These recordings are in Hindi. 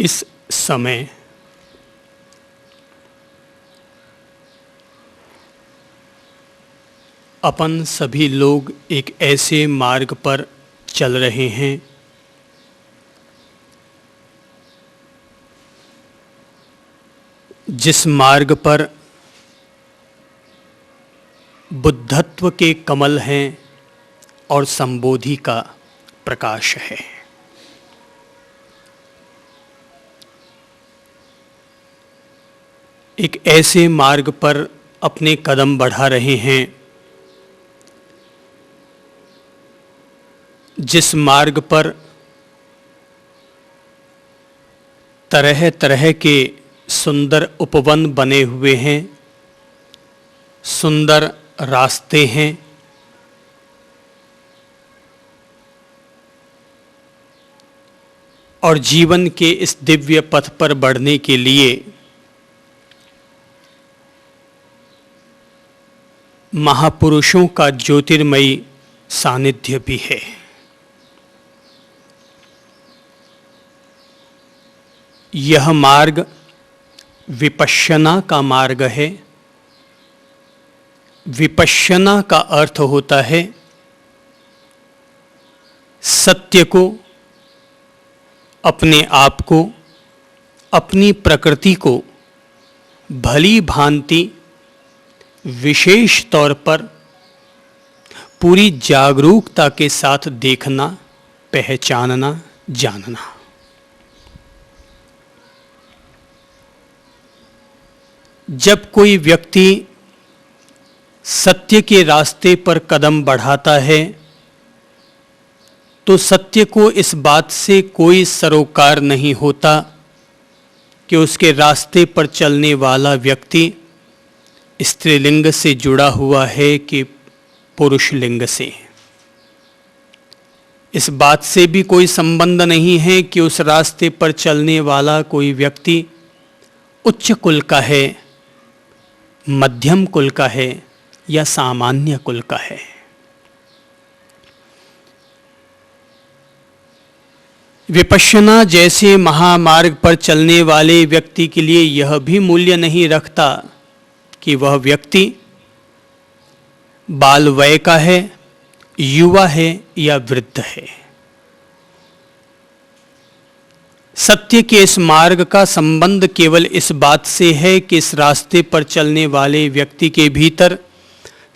इस समय अपन सभी लोग एक ऐसे मार्ग पर चल रहे हैं जिस मार्ग पर बुद्धत्व के कमल हैं और संबोधि का प्रकाश है। एक ऐसे मार्ग पर अपने कदम बढ़ा रहे हैं जिस मार्ग पर तरह तरह के सुंदर उपवन बने हुए हैं, सुंदर रास्ते हैं, और जीवन के इस दिव्य पथ पर बढ़ने के लिए महापुरुषों का ज्योतिर्मयी सानिध्य भी है। यह मार्ग विपश्यना का मार्ग है। विपश्यना का अर्थ होता है सत्य को, अपने आप को, अपनी प्रकृति को भली भांति विशेष तौर पर पूरी जागरूकता के साथ देखना, पहचानना, जानना। जब कोई व्यक्ति सत्य के रास्ते पर कदम बढ़ाता है तो सत्य को इस बात से कोई सरोकार नहीं होता कि उसके रास्ते पर चलने वाला व्यक्ति स्त्रीलिंग से जुड़ा हुआ है कि पुरुष लिंग से। इस बात से भी कोई संबंध नहीं है कि उस रास्ते पर चलने वाला कोई व्यक्ति उच्च कुल का है, मध्यम कुल का है या सामान्य कुल का है। विपश्यना जैसे महामार्ग पर चलने वाले व्यक्ति के लिए यह भी मूल्य नहीं रखता कि वह व्यक्ति बाल वय का है, युवा है या वृद्ध है। सत्य के इस मार्ग का संबंध केवल इस बात से है कि इस रास्ते पर चलने वाले व्यक्ति के भीतर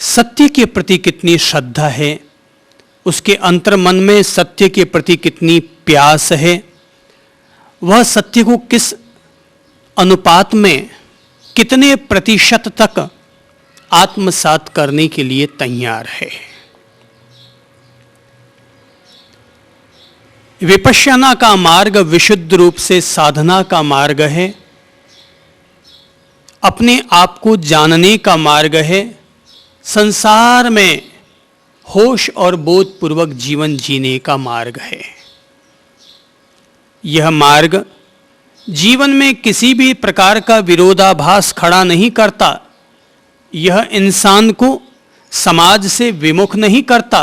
सत्य के प्रति कितनी श्रद्धा है, उसके अंतर्मन में सत्य के प्रति कितनी प्यास है, वह सत्य को किस अनुपात में कितने प्रतिशत तक आत्मसात करने के लिए तैयार है। विपश्यना का मार्ग विशुद्ध रूप से साधना का मार्ग है, अपने आप को जानने का मार्ग है, संसार में होश और बोध पूर्वक जीवन जीने का मार्ग है। यह मार्ग जीवन में किसी भी प्रकार का विरोधाभास खड़ा नहीं करता। यह इंसान को समाज से विमुख नहीं करता,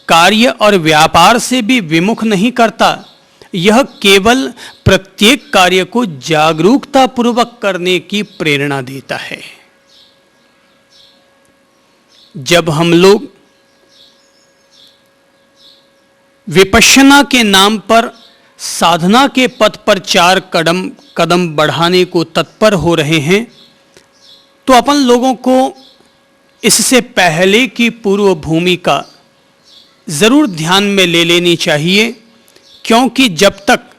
कार्य और व्यापार से भी विमुख नहीं करता। यह केवल प्रत्येक कार्य को जागरूकता पूर्वक करने की प्रेरणा देता है। जब हम लोग विपश्यना के नाम पर साधना के पथ पर 4 कदम बढ़ाने को तत्पर हो रहे हैं तो अपन लोगों को इससे पहले की पूर्व भूमिका जरूर ध्यान में ले लेनी चाहिए, क्योंकि जब तक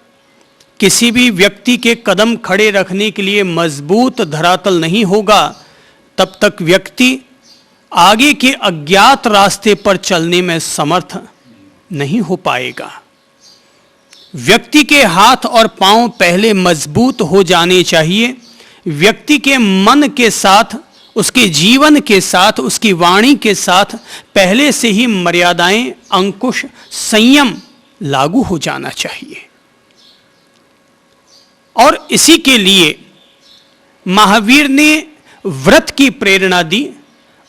किसी भी व्यक्ति के कदम खड़े रखने के लिए मजबूत धरातल नहीं होगा तब तक व्यक्ति आगे के अज्ञात रास्ते पर चलने में समर्थ नहीं हो पाएगा। व्यक्ति के हाथ और पांव पहले मजबूत हो जाने चाहिए। व्यक्ति के मन के साथ, उसके जीवन के साथ, उसकी वाणी के साथ पहले से ही मर्यादाएं, अंकुश, संयम लागू हो जाना चाहिए। और इसी के लिए महावीर ने व्रत की प्रेरणा दी,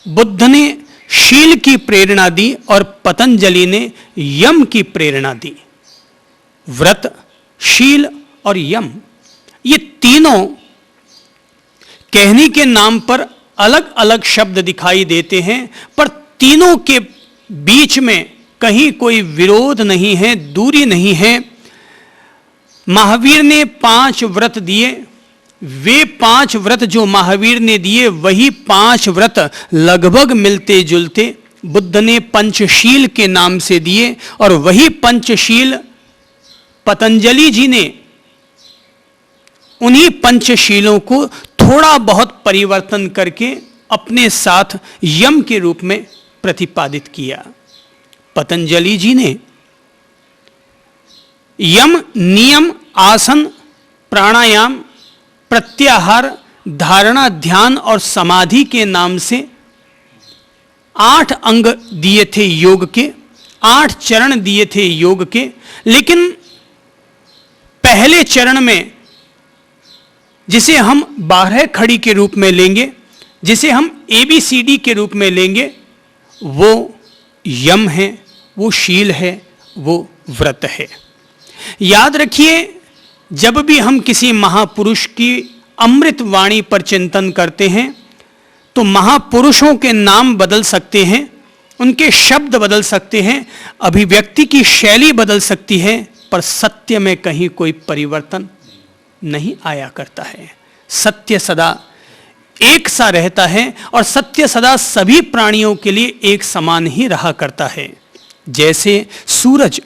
बुद्ध ने शील की प्रेरणा दी और पतंजलि ने यम की प्रेरणा दी। व्रत, शील और यम, ये तीनों कहने के नाम पर अलग अलग शब्द दिखाई देते हैं, पर तीनों के बीच में कहीं कोई विरोध नहीं है, दूरी नहीं है। महावीर ने 5 व्रत दिए, वे 5 व्रत जो महावीर ने दिए वही 5 व्रत लगभग मिलते जुलते बुद्ध ने पंचशील के नाम से दिए, और वही पंचशील पतंजलि जी ने उन्हीं पंचशीलों को थोड़ा बहुत परिवर्तन करके अपने साथ यम के रूप में प्रतिपादित किया। पतंजलि जी ने यम, नियम, आसन, प्राणायाम, प्रत्याहार, धारणा, ध्यान और समाधि के नाम से 8 अंग दिए थे योग के, 8 चरण दिए थे योग के। लेकिन पहले चरण में जिसे हम 12 खड़ी के रूप में लेंगे, जिसे हम ABCD के रूप में लेंगे, वो यम है, वो शील है, वो व्रत है। याद रखिए, जब भी हम किसी महापुरुष की अमृत वाणी पर चिंतन करते हैं तो महापुरुषों के नाम बदल सकते हैं, उनके शब्द बदल सकते हैं, अभिव्यक्ति की शैली बदल सकती है, पर सत्य में कहीं कोई परिवर्तन नहीं आया करता है। सत्य सदा एक सा रहता है और सत्य सदा सभी प्राणियों के लिए एक समान ही रहा करता है। जैसे सूरज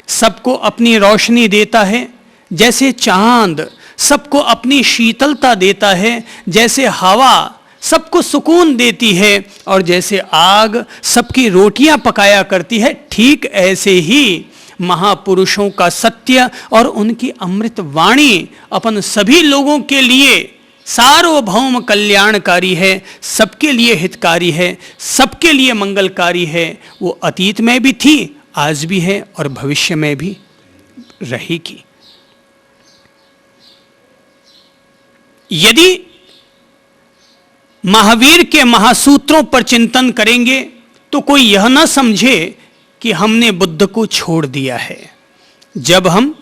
सबको अपनी रोशनी देता है, जैसे चांद सबको अपनी शीतलता देता है, जैसे हवा सबको सुकून देती है और जैसे आग सबकी रोटियां पकाया करती है, ठीक ऐसे ही महापुरुषों का सत्य और उनकी अमृत वाणी अपन सभी लोगों के लिए सार्वभौम कल्याणकारी है, सबके लिए हितकारी है, सबके लिए मंगलकारी है। वो अतीत में भी थी, आज भी है और भविष्य में भी रहेगी। यदि महावीर के महासूत्रों पर चिंतन करेंगे तो कोई यह ना समझे कि हमने बुद्ध को छोड़ दिया है। जब हम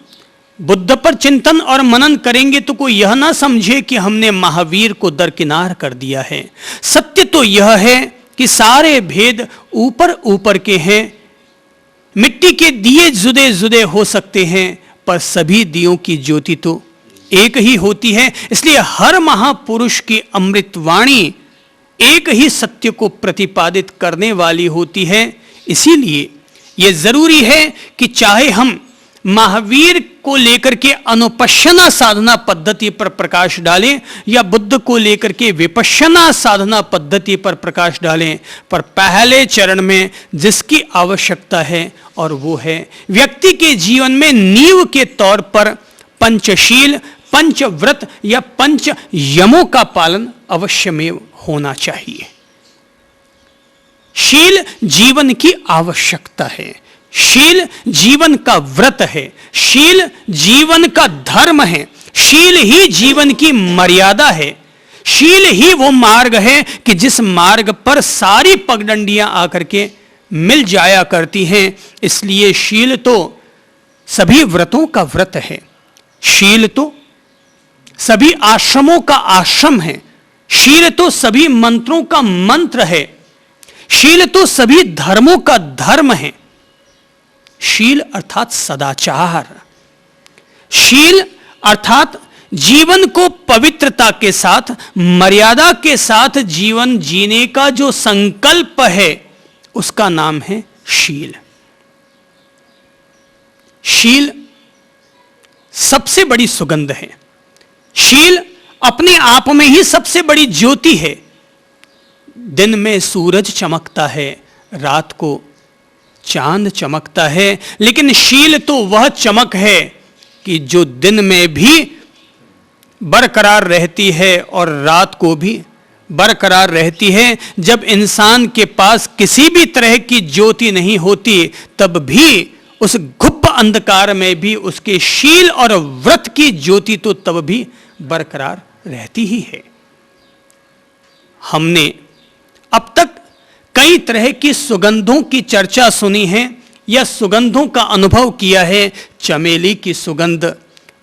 बुद्ध पर चिंतन और मनन करेंगे तो कोई यह ना समझे कि हमने महावीर को दरकिनार कर दिया है। सत्य तो यह है कि सारे भेद ऊपर ऊपर के हैं। मिट्टी के दिए जुदे जुदे हो सकते हैं, पर सभी दियों की ज्योति तो एक ही होती है। इसलिए हर महापुरुष की अमृतवाणी एक ही सत्य को प्रतिपादित करने वाली होती है। इसीलिए यह जरूरी है कि चाहे हम महावीर को लेकर के अनुपश्यना साधना पद्धति पर प्रकाश डालें या बुद्ध को लेकर के विपश्यना साधना पद्धति पर प्रकाश डालें, पर पहले चरण में जिसकी आवश्यकता है और वो है व्यक्ति के जीवन में नींव के तौर पर पंचशील, पंचव्रत या पंच यमों का पालन अवश्यमेव होना चाहिए। शील जीवन की आवश्यकता है, शील जीवन का व्रत है, शील जीवन का धर्म है, शील ही जीवन की मर्यादा है, शील ही वो मार्ग है कि जिस मार्ग पर सारी पगडंडियां आकर के मिल जाया करती हैं। इसलिए शील तो सभी व्रतों का व्रत है, शील तो सभी आश्रमों का आश्रम है, शील तो सभी मंत्रों का मंत्र है, शील तो सभी धर्मों का धर्म है। शील अर्थात सदाचार, शील अर्थात जीवन को पवित्रता के साथ, मर्यादा के साथ जीवन जीने का जो संकल्प है उसका नाम है शील। शील सबसे बड़ी सुगंध है, शील अपने आप में ही सबसे बड़ी ज्योति है। दिन में सूरज चमकता है, रात को चांद चमकता है, लेकिन शील तो वह चमक है कि जो दिन में भी बरकरार रहती है और रात को भी बरकरार रहती है। जब इंसान के पास किसी भी तरह की ज्योति नहीं होती, तब भी उस गुप्त अंधकार में भी उसके शील और व्रत की ज्योति तो तब भी बरकरार रहती ही है। हमने अब तक कई तरह की सुगंधों की चर्चा सुनी है या सुगंधों का अनुभव किया है। चमेली की सुगंध,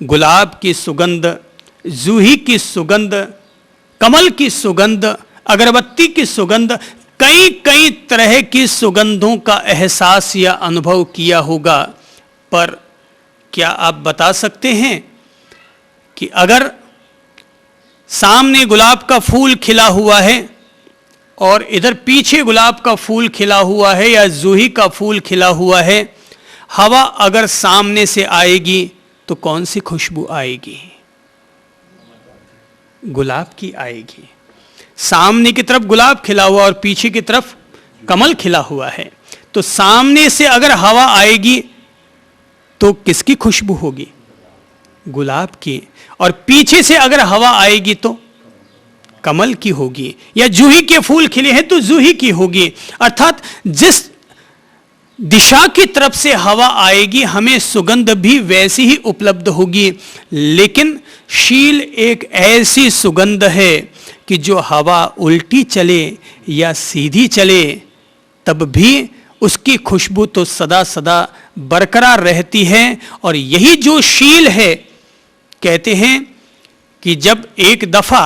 गुलाब की सुगंध, जूही की सुगंध, कमल की सुगंध, अगरबत्ती की सुगंध, कई कई तरह की सुगंधों का एहसास या अनुभव किया होगा। पर क्या आप बता सकते हैं कि अगर सामने गुलाब का फूल खिला हुआ है और इधर पीछे गुलाब का फूल खिला हुआ है या जूही का फूल खिला हुआ है, हवा अगर सामने से आएगी तो कौन सी खुशबू आएगी? गुलाब की आएगी। सामने की तरफ गुलाब खिला हुआ और पीछे की तरफ कमल खिला हुआ है, तो सामने से अगर हवा आएगी तो किसकी खुशबू होगी? गुलाब की। और पीछे से अगर हवा आएगी तो कमल की होगी। या जूही के फूल खिले हैं तो जूही की होगी। अर्थात जिस दिशा की तरफ से हवा आएगी हमें सुगंध भी वैसी ही उपलब्ध होगी। लेकिन शील एक ऐसी सुगंध है कि जो हवा उल्टी चले या सीधी चले तब भी उसकी खुशबू तो सदा सदा बरकरार रहती है। और यही जो शील है, कहते हैं कि जब एक दफा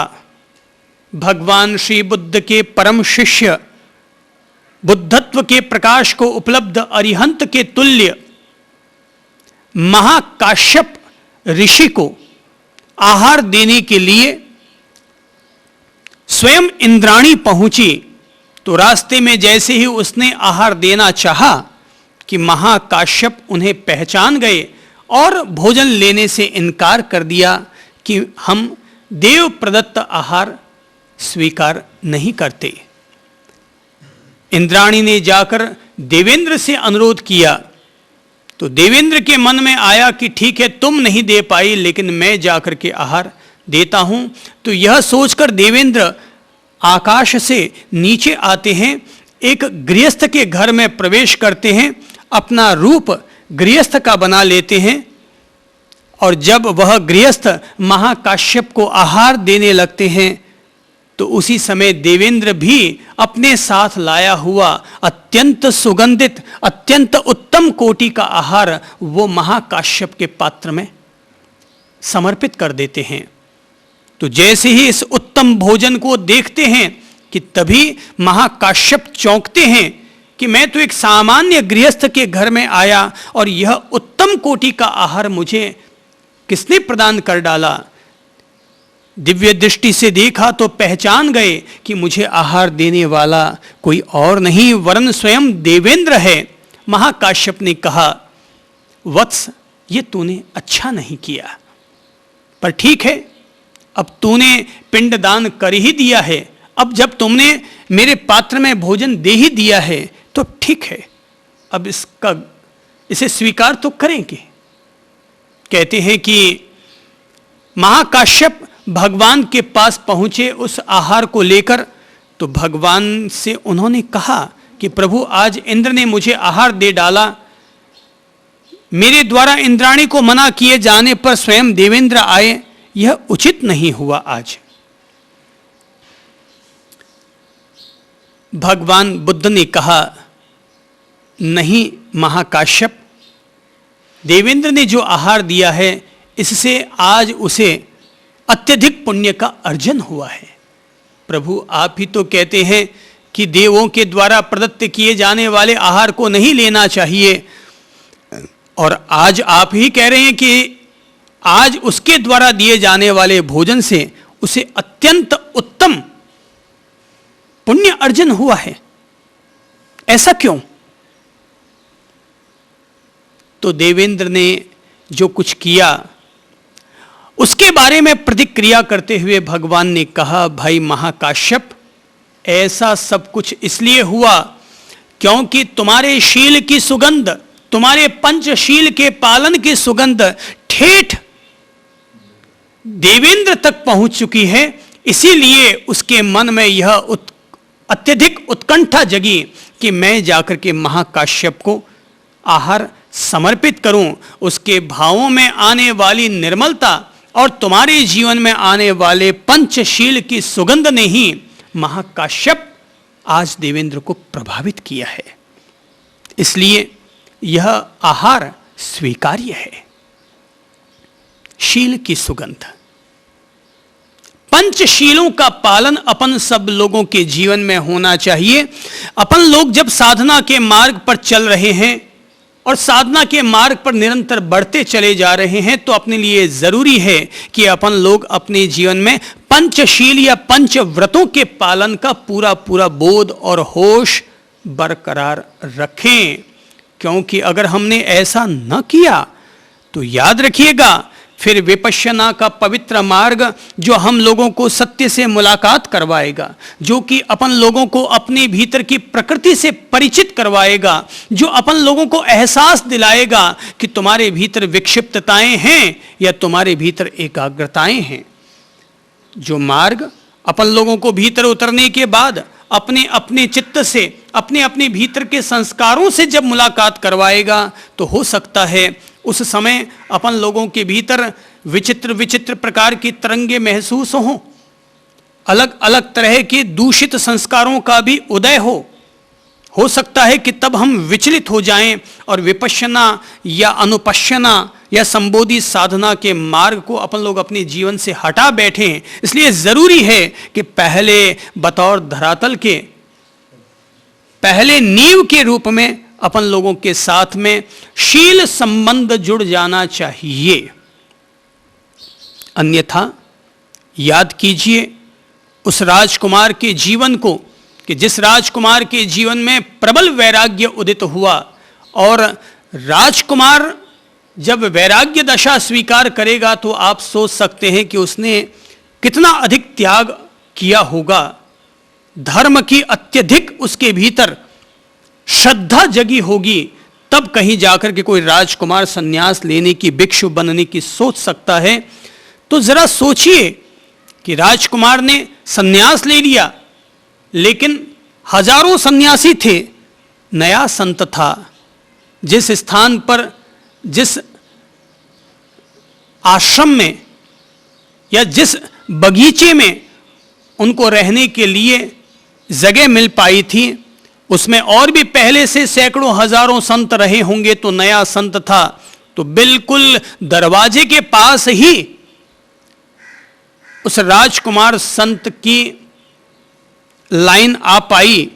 भगवान श्री बुद्ध के परम शिष्य, बुद्धत्व के प्रकाश को उपलब्ध अरिहंत के तुल्य महाकाश्यप ऋषि को आहार देने के लिए स्वयं इंद्राणी पहुंची, तो रास्ते में जैसे ही उसने आहार देना चाहा कि महाकाश्यप उन्हें पहचान गए और भोजन लेने से इनकार कर दिया कि हम देव प्रदत्त आहार स्वीकार नहीं करते। इंद्राणी ने जाकर देवेंद्र से अनुरोध किया, तो देवेंद्र के मन में आया कि ठीक है, तुम नहीं दे पाई लेकिन मैं जाकर के आहार देता हूं। तो यह सोचकर देवेंद्र आकाश से नीचे आते हैं, एक गृहस्थ के घर में प्रवेश करते हैं, अपना रूप गृहस्थ का बना लेते हैं। और जब वह गृहस्थ महाकाश्यप को आहार देने लगते हैं तो उसी समय देवेंद्र भी अपने साथ लाया हुआ अत्यंत सुगंधित, अत्यंत उत्तम कोटि का आहार वो महाकाश्यप के पात्र में समर्पित कर देते हैं। तो जैसे ही इस उत्तम भोजन को देखते हैं कि तभी महाकाश्यप चौंकते हैं कि मैं तो एक सामान्य गृहस्थ के घर में आया और यह उत्तम कोटि का आहार मुझे किसने प्रदान कर डाला। दिव्य दृष्टि से देखा तो पहचान गए कि मुझे आहार देने वाला कोई और नहीं वरन स्वयं देवेंद्र है। महाकाश्यप ने कहा, वत्स, ये तूने अच्छा नहीं किया, पर ठीक है, अब तूने पिंडदान कर ही दिया है, अब जब तुमने मेरे पात्र में भोजन दे ही दिया है तो ठीक है, अब इसे स्वीकार तो करेंगे। कहते हैं कि महाकाश्यप भगवान के पास पहुंचे उस आहार को लेकर, तो भगवान से उन्होंने कहा कि प्रभु, आज इंद्र ने मुझे आहार दे डाला, मेरे द्वारा इंद्राणी को मना किए जाने पर स्वयं देवेंद्र आए, यह उचित नहीं हुआ। आज भगवान बुद्ध ने कहा, नहीं महाकाश्यप, देवेंद्र ने जो आहार दिया है इससे आज उसे अत्यधिक पुण्य का अर्जन हुआ है। प्रभु, आप ही तो कहते हैं कि देवों के द्वारा प्रदत्त किए जाने वाले आहार को नहीं लेना चाहिए, और आज आप ही कह रहे हैं कि आज उसके द्वारा दिए जाने वाले भोजन से उसे अत्यंत उत्तम पुण्य अर्जन हुआ है, ऐसा क्यों? तो देवेंद्र ने जो कुछ किया उसके बारे में प्रतिक्रिया करते हुए भगवान ने कहा, भाई महाकाश्यप, ऐसा सब कुछ इसलिए हुआ क्योंकि तुम्हारे शील की सुगंध, तुम्हारे पंचशील के पालन की सुगंध ठेठ देवेंद्र तक पहुंच चुकी है। इसीलिए उसके मन में यह अत्यधिक उत्कंठा जगी कि मैं जाकर के महाकाश्यप को आहार समर्पित करूं। उसके भावों में आने वाली निर्मलता और तुम्हारे जीवन में आने वाले पंचशील की सुगंध ने ही महाकाश्यप आज देवेंद्र को प्रभावित किया है, इसलिए यह आहार स्वीकार्य है। शील की सुगंध। पंचशीलों का पालन अपन सब लोगों के जीवन में होना चाहिए। अपन लोग जब साधना के मार्ग पर चल रहे हैं और साधना के मार्ग पर निरंतर बढ़ते चले जा रहे हैं, तो अपने लिए जरूरी है कि अपन लोग अपने जीवन में पंचशील या पंचव्रतों के पालन का पूरा पूरा बोध और होश बरकरार रखें। क्योंकि अगर हमने ऐसा न किया तो याद रखिएगा, फिर विपश्यना का पवित्र मार्ग जो हम लोगों को सत्य से मुलाकात करवाएगा, जो कि अपन लोगों को अपने भीतर की प्रकृति से परिचित करवाएगा, जो अपन लोगों को एहसास दिलाएगा कि तुम्हारे भीतर विक्षिप्तताएं हैं या तुम्हारे भीतर एकाग्रताएं हैं। जो मार्ग अपन लोगों को भीतर उतरने के बाद अपने अपने चित्त से, अपने अपने भीतर के संस्कारों से जब मुलाकात करवाएगा, तो हो सकता है उस समय अपन लोगों के भीतर विचित्र विचित्र प्रकार की तरंगे महसूस हों, अलग अलग तरह के दूषित संस्कारों का भी उदय हो सकता है कि तब हम विचलित हो जाएं और विपश्यना या अनुपश्यना या संबोधि साधना के मार्ग को अपन लोग अपने जीवन से हटा बैठें। इसलिए जरूरी है कि पहले बतौर धरातल के, पहले नींव के रूप में अपन लोगों के साथ में शील संबंध जुड़ जाना चाहिए। अन्यथा याद कीजिए उस राजकुमार के जीवन को, कि जिस राजकुमार के जीवन में प्रबल वैराग्य उदित हुआ, और राजकुमार जब वैराग्य दशा स्वीकार करेगा तो आप सोच सकते हैं कि उसने कितना अधिक त्याग किया होगा। धर्म की अत्यधिक उसके भीतर श्रद्धा जगी होगी, तब कहीं जाकर के कोई राजकुमार सन्यास लेने की, भिक्षु बनने की सोच सकता है। तो जरा सोचिए कि राजकुमार ने सन्यास ले लिया, लेकिन हजारों सन्यासी थे, नया संत था। जिस स्थान पर, जिस आश्रम में या जिस बगीचे में उनको रहने के लिए जगह मिल पाई थी, उसमें और भी पहले से सैकड़ों हजारों संत रहे होंगे, तो नया संत था। तो बिल्कुल दरवाजे के पास ही उस राजकुमार संत की लाइन आ पाई।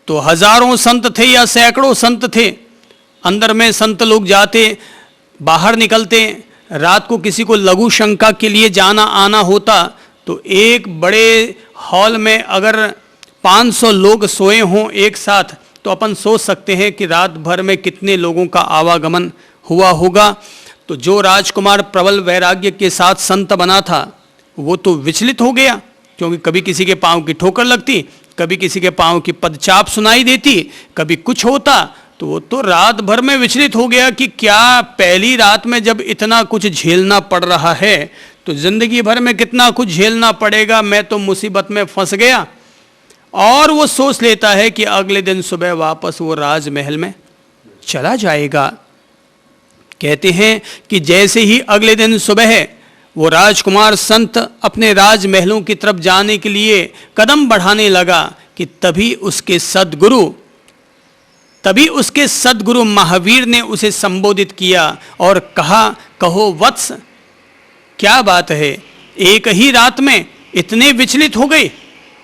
तो हजारों संत थे या सैकड़ों संत थे, अंदर में संत लोग जाते, बाहर निकलते। रात को किसी को लघु शंका के लिए जाना आना होता, तो एक बड़े हॉल में अगर 500 लोग सोए हों एक साथ, तो अपन सोच सकते हैं कि रात भर में कितने लोगों का आवागमन हुआ होगा। तो जो राजकुमार प्रबल वैराग्य के साथ संत बना था, वो तो विचलित हो गया, क्योंकि कभी किसी के पांव की ठोकर लगती, कभी किसी के पांव की पदचाप सुनाई देती, कभी कुछ होता। तो वो तो रात भर में विचलित हो गया कि क्या पहली रात में जब इतना कुछ झेलना पड़ रहा है, तो जिंदगी भर में कितना कुछ झेलना पड़ेगा, मैं तो मुसीबत में फंस गया। और वो सोच लेता है कि अगले दिन सुबह वापस वो राजमहल में चला जाएगा। कहते हैं कि जैसे ही अगले दिन सुबह वो राजकुमार संत अपने राजमहलों की तरफ जाने के लिए कदम बढ़ाने लगा, कि तभी उसके सद्गुरु महावीर ने उसे संबोधित किया और कहा, कहो वत्स, क्या बात है, एक ही रात में इतने विचलित हो गए।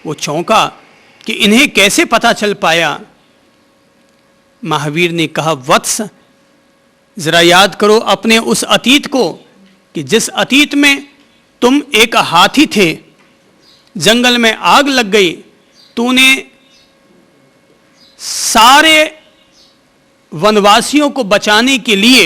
वो चौंका कि इन्हें कैसे पता चल पाया। महावीर ने कहा, वत्स, जरा याद करो अपने उस अतीत को, कि जिस अतीत में तुम एक हाथी थे, जंगल में आग लग गई, तूने सारे वनवासियों को बचाने के लिए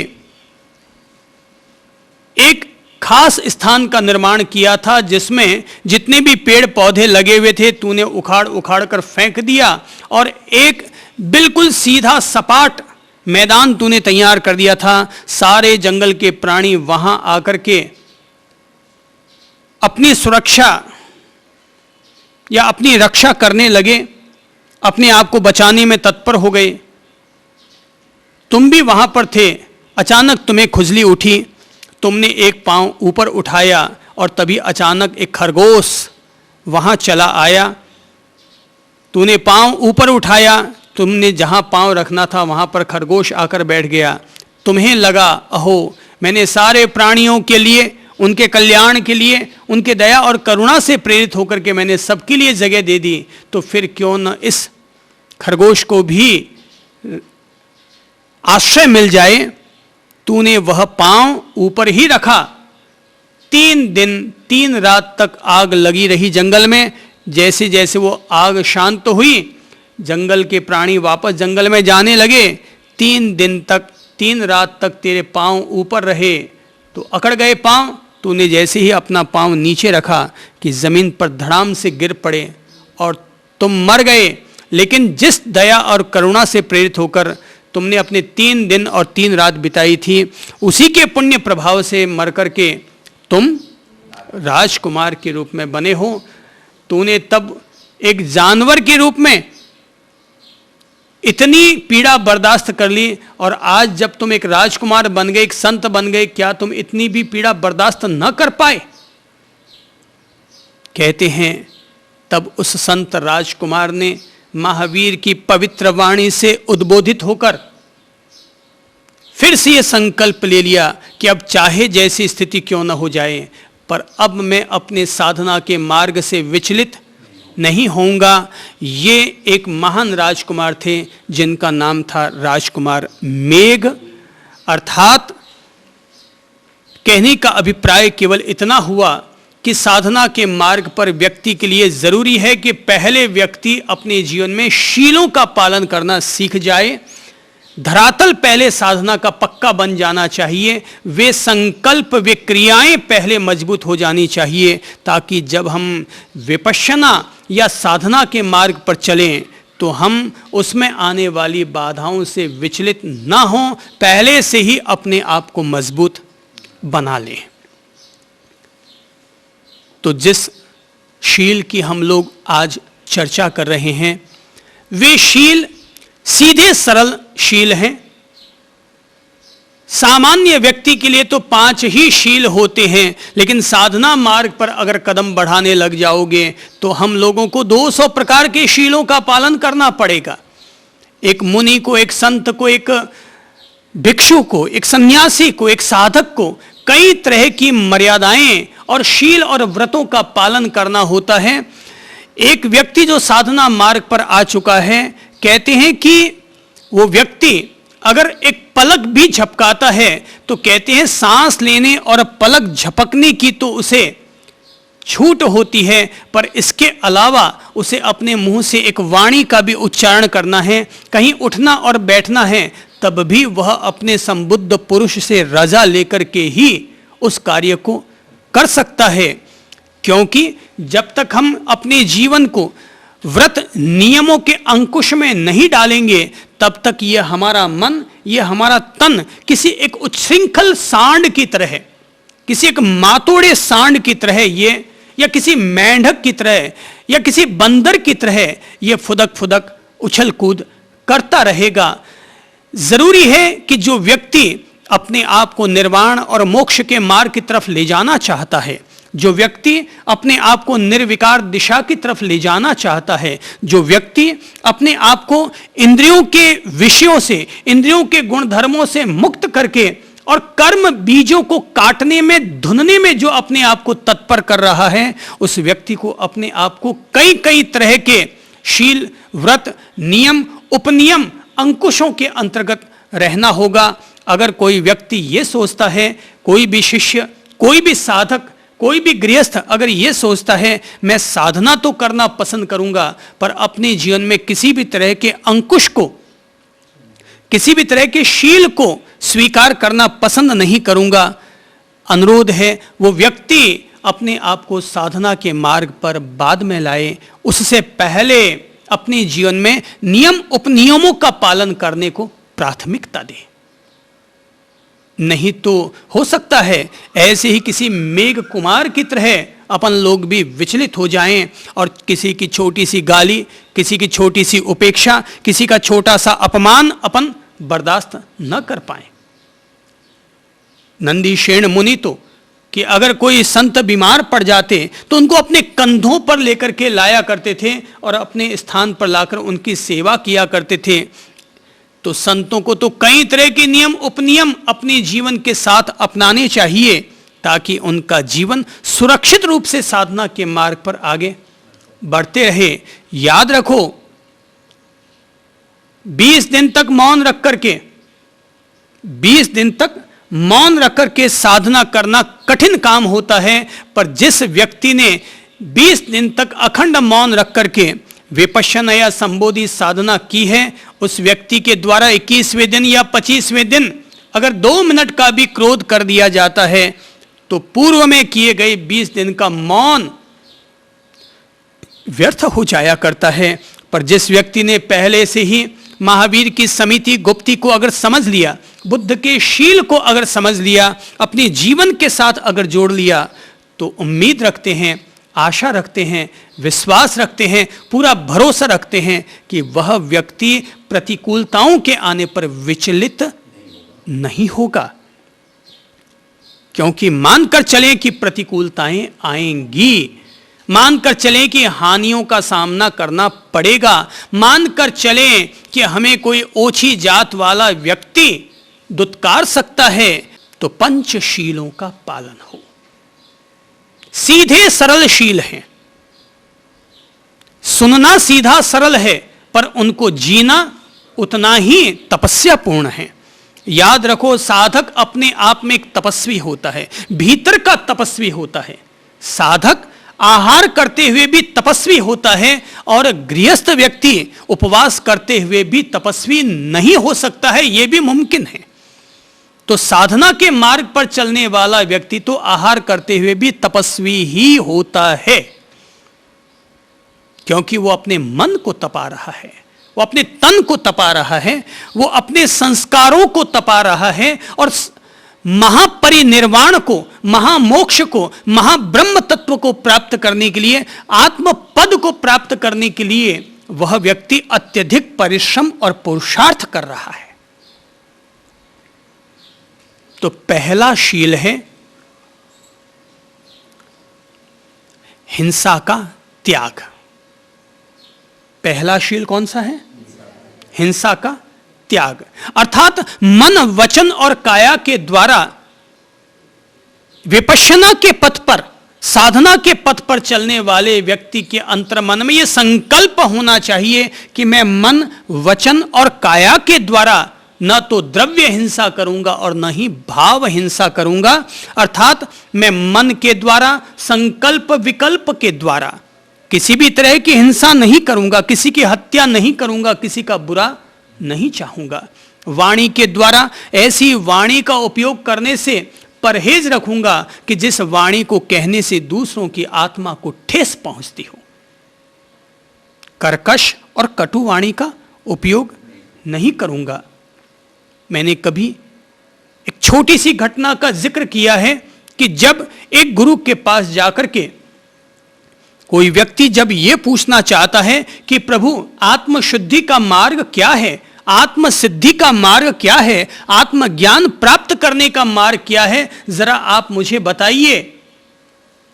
एक खास स्थान का निर्माण किया था, जिसमें जितने भी पेड़ पौधे लगे हुए थे तूने उखाड़ उखाड़ कर फेंक दिया, और एक बिल्कुल सीधा सपाट मैदान तूने तैयार कर दिया था। सारे जंगल के प्राणी वहां आकर के अपनी सुरक्षा या अपनी रक्षा करने लगे, अपने आप को बचाने में तत्पर हो गए। तुम भी वहां पर थे, अचानक तुम्हें खुजली उठी, तुमने एक पांव ऊपर उठाया और तभी अचानक एक खरगोश वहां चला आया। तूने पांव ऊपर उठाया, तुमने जहां पांव रखना था वहां पर खरगोश आकर बैठ गया। तुम्हें लगा, अहो मैंने सारे प्राणियों के लिए, उनके कल्याण के लिए, उनके दया और करुणा से प्रेरित होकर के मैंने सबके लिए जगह दे दी, तो फिर क्यों न इस खरगोश को भी आश्रय मिल जाए। तूने वह पांव ऊपर ही रखा। 3 दिन 3 रात तक आग लगी रही जंगल में। जैसे जैसे वो आग शांत हुई, जंगल के प्राणी वापस जंगल में जाने लगे। 3 दिन तक 3 रात तक तेरे पांव ऊपर रहे तो अकड़ गए पांव। तूने जैसे ही अपना पांव नीचे रखा कि जमीन पर धड़ाम से गिर पड़े और तुम मर गए। लेकिन जिस दया और करुणा से प्रेरित होकर तुमने अपने 3 दिन और 3 रात बिताई थी, उसी के पुण्य प्रभाव से मर करके तुम राजकुमार के रूप में बने हो। तूने तब एक जानवर के रूप में इतनी पीड़ा बर्दाश्त कर ली, और आज जब तुम एक राजकुमार बन गए, एक संत बन गए, क्या तुम इतनी भी पीड़ा बर्दाश्त न कर पाए? कहते हैं तब उस संत राजकुमार ने महावीर की पवित्र वाणी से उद्बोधित होकर फिर से यह संकल्प ले लिया कि अब चाहे जैसी स्थिति क्यों न हो जाए, पर अब मैं अपने साधना के मार्ग से विचलित नहीं होऊंगा। ये एक महान राजकुमार थे जिनका नाम था राजकुमार मेघ। अर्थात कहने का अभिप्राय केवल इतना हुआ कि साधना के मार्ग पर व्यक्ति के लिए जरूरी है कि पहले व्यक्ति अपने जीवन में शीलों का पालन करना सीख जाए। धरातल पहले साधना का पक्का बन जाना चाहिए। वे संकल्प, वे क्रियाएं पहले मजबूत हो जानी चाहिए, ताकि जब हम विपश्यना या साधना के मार्ग पर चलें तो हम उसमें आने वाली बाधाओं से विचलित ना हों, पहले से ही अपने आप को मजबूत बना लें। तो जिस शील की हम लोग आज चर्चा कर रहे हैं, वे शील सीधे सरल शील हैं। सामान्य व्यक्ति के लिए तो 5 ही शील होते हैं, लेकिन साधना मार्ग पर अगर कदम बढ़ाने लग जाओगे तो हम लोगों को 200 प्रकार के शीलों का पालन करना पड़ेगा। एक मुनि को, एक संत को, एक भिक्षु को, एक सन्यासी को, एक साधक को कई तरह की मर्यादाएं और शील और व्रतों का पालन करना होता है। एक व्यक्ति जो साधना मार्ग पर आ चुका है, कहते हैं कि वो व्यक्ति अगर एक पलक भी झपकाता है तो कहते हैं सांस लेने और पलक झपकने की तो उसे छूट होती है, पर इसके अलावा उसे अपने मुंह से एक वाणी का भी उच्चारण करना है, कहीं उठना और बैठना है, तब भी वह अपने संबुद्ध पुरुष से रजा लेकर के ही उस कार्य को कर सकता है। क्योंकि जब तक हम अपने जीवन को व्रत नियमों के अंकुश में नहीं डालेंगे, तब तक यह हमारा मन, यह हमारा तन किसी एक उच्छृंखल सांड की तरह है, किसी एक मातोड़े सांड की तरह ये, या किसी मेंढक की तरह, या किसी बंदर की तरह ये फुदक फुदक उछल कूद करता रहेगा। जरूरी है कि जो व्यक्ति अपने आप को निर्वाण और मोक्ष के मार्ग की तरफ ले जाना चाहता है, जो व्यक्ति अपने आप को निर्विकार दिशा की तरफ ले जाना चाहता है, जो व्यक्ति अपने आप को इंद्रियों के विषयों से, इंद्रियों के गुणधर्मों से मुक्त करके और कर्म बीजों को काटने में, धुनने में जो अपने आप को तत्पर कर रहा है, उस व्यक्ति को अपने आप को कई कई तरह के शील, व्रत, नियम, उपनियम, अंकुशों के अंतर्गत रहना होगा। अगर कोई व्यक्ति ये सोचता है, कोई भी शिष्य, कोई भी साधक, कोई भी गृहस्थ अगर ये सोचता है मैं साधना तो करना पसंद करूंगा, पर अपने जीवन में किसी भी तरह के अंकुश को, किसी भी तरह के शील को स्वीकार करना पसंद नहीं करूंगा, अनुरोध है वो व्यक्ति अपने आप को साधना के मार्ग पर बाद में लाए, उससे पहले अपने जीवन में नियम उपनियमों का पालन करने को प्राथमिकता दे। नहीं तो हो सकता है ऐसे ही किसी मेघ कुमार की तरह अपन लोग भी विचलित हो जाएं और किसी की छोटी सी गाली, किसी की छोटी सी उपेक्षा, किसी का छोटा सा अपमान अपन बर्दाश्त न कर पाए। नंदीशेण मुनि तो कि अगर कोई संत बीमार पड़ जाते तो उनको अपने कंधों पर लेकर के लाया करते थे और अपने स्थान पर लाकर उनकी सेवा किया करते थे। तो संतों को तो कई तरह के नियम उपनियम अपने जीवन के साथ अपनाने चाहिए ताकि उनका जीवन सुरक्षित रूप से साधना के मार्ग पर आगे बढ़ते रहे। याद रखो, 20 दिन तक मौन रख करके 20 दिन तक मौन रख करके साधना करना कठिन काम होता है, पर जिस व्यक्ति ने 20 दिन तक अखंड मौन रख करके विपश्यना या संबोधि साधना की है, उस व्यक्ति के द्वारा 21वें दिन या 25वें दिन अगर 2 मिनट का भी क्रोध कर दिया जाता है तो पूर्व में किए गए 20 दिन का मौन व्यर्थ हो जाया करता है। पर जिस व्यक्ति ने पहले से ही महावीर की समिति गुप्ती को अगर समझ लिया, बुद्ध के शील को अगर समझ लिया, अपने जीवन के साथ अगर जोड़ लिया, तो उम्मीद रखते हैं, आशा रखते हैं, विश्वास रखते हैं, पूरा भरोसा रखते हैं कि वह व्यक्ति प्रतिकूलताओं के आने पर विचलित नहीं होगा, क्योंकि मानकर चलें कि प्रतिकूलताएं आएंगी, मानकर चलें कि हानियों का सामना करना पड़ेगा, मानकर चलें कि हमें कोई ओछी जात वाला व्यक्ति दुत्कार सकता है, तो पंचशीलों का पालन हो। सीधे सरल शील हैं, सुनना सीधा सरल है, पर उनको जीना उतना ही तपस्यापूर्ण है। याद रखो, साधक अपने आप में एक तपस्वी होता है, भीतर का तपस्वी होता है। साधक आहार करते हुए भी तपस्वी होता है, और गृहस्थ व्यक्ति उपवास करते हुए भी तपस्वी नहीं हो सकता है, यह भी मुमकिन है। तो साधना के मार्ग पर चलने वाला व्यक्ति तो आहार करते हुए भी तपस्वी ही होता है, क्योंकि वो अपने मन को तपा रहा है, वो अपने तन को तपा रहा है, वो अपने संस्कारों को तपा रहा है, और महापरिनिर्वाण को, महामोक्ष को, महाब्रह्म तत्व को प्राप्त करने के लिए, आत्म पद को प्राप्त करने के लिए वह व्यक्ति अत्यधिक परिश्रम और पुरुषार्थ कर रहा है। तो पहला शील है हिंसा का त्याग। पहला शील कौन सा है? हिंसा का त्याग, अर्थात मन, वचन और काया के द्वारा विपश्यना के पथ पर, साधना के पथ पर चलने वाले व्यक्ति के अंतर्मन में यह संकल्प होना चाहिए कि मैं मन, वचन और काया के द्वारा न तो द्रव्य हिंसा करूंगा और न ही भाव हिंसा करूंगा। अर्थात मैं मन के द्वारा, संकल्प विकल्प के द्वारा किसी भी तरह की हिंसा नहीं करूंगा, किसी की हत्या नहीं करूंगा, किसी का बुरा नहीं चाहूंगा। वाणी के द्वारा ऐसी वाणी का उपयोग करने से परहेज रखूंगा कि जिस वाणी को कहने से दूसरों की आत्मा को ठेस पहुंचती हो। कर्कश और कटु वाणी का उपयोग नहीं करूंगा। मैंने कभी एक छोटी सी घटना का जिक्र किया है कि जब एक गुरु के पास जाकर के कोई व्यक्ति जब यह पूछना चाहता है कि प्रभु आत्मशुद्धि का मार्ग क्या है, आत्म सिद्धि का मार्ग क्या है, आत्मज्ञान प्राप्त करने का मार्ग क्या है, जरा आप मुझे बताइए,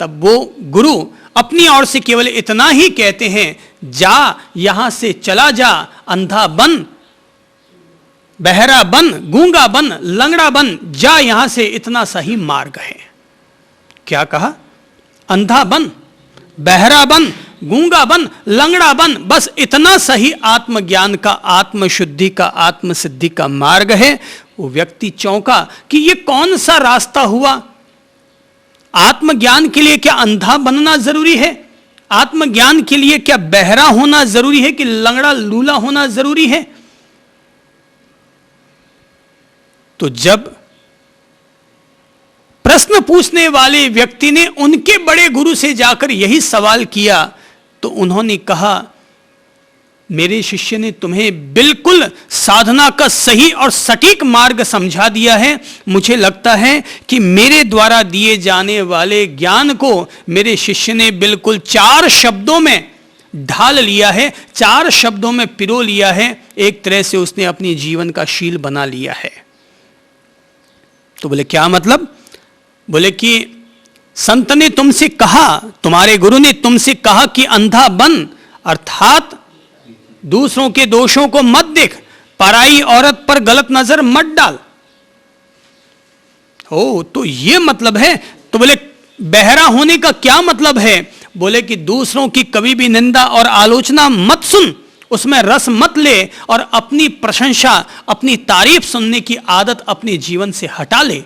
तब वो गुरु अपनी ओर से केवल इतना ही कहते हैं, जा यहां से चला जा, अंधा बन, बहरा बन, गूंगा बन, लंगड़ा बन, जा यहां से, इतना सही मार्ग है। क्या कहा? अंधा बन, बहरा बन, गूंगा बन, लंगड़ा बन, बस इतना सही आत्मज्ञान का, आत्मशुद्धि का, आत्मसिद्धि का मार्ग है। वो व्यक्ति चौंका कि ये कौन सा रास्ता हुआ? आत्मज्ञान के लिए क्या अंधा बनना जरूरी है? आत्मज्ञान के लिए क्या बहरा होना जरूरी है कि लंगड़ा लूला होना जरूरी है? तो जब प्रश्न पूछने वाले व्यक्ति ने उनके बड़े गुरु से जाकर यही सवाल किया, तो उन्होंने कहा, मेरे शिष्य ने तुम्हें बिल्कुल साधना का सही और सटीक मार्ग समझा दिया है। मुझे लगता है कि मेरे द्वारा दिए जाने वाले ज्ञान को मेरे शिष्य ने बिल्कुल 4 शब्दों में ढाल लिया है, 4 शब्दों में पिरो लिया है। एक तरह से उसने अपनी जीवन का शील बना लिया है। तो बोले क्या मतलब? बोले कि संत ने तुमसे कहा, तुम्हारे गुरु ने तुमसे कहा कि अंधा बन, अर्थात दूसरों के दोषों को मत देख, पराई औरत पर गलत नजर मत डाल। ओ तो ये मतलब है। तो बोले बहरा होने का क्या मतलब है? बोले कि दूसरों की कभी भी निंदा और आलोचना मत सुन, उसमें रस मत ले, और अपनी प्रशंसा, अपनी तारीफ सुनने की आदत अपने जीवन से हटा ले।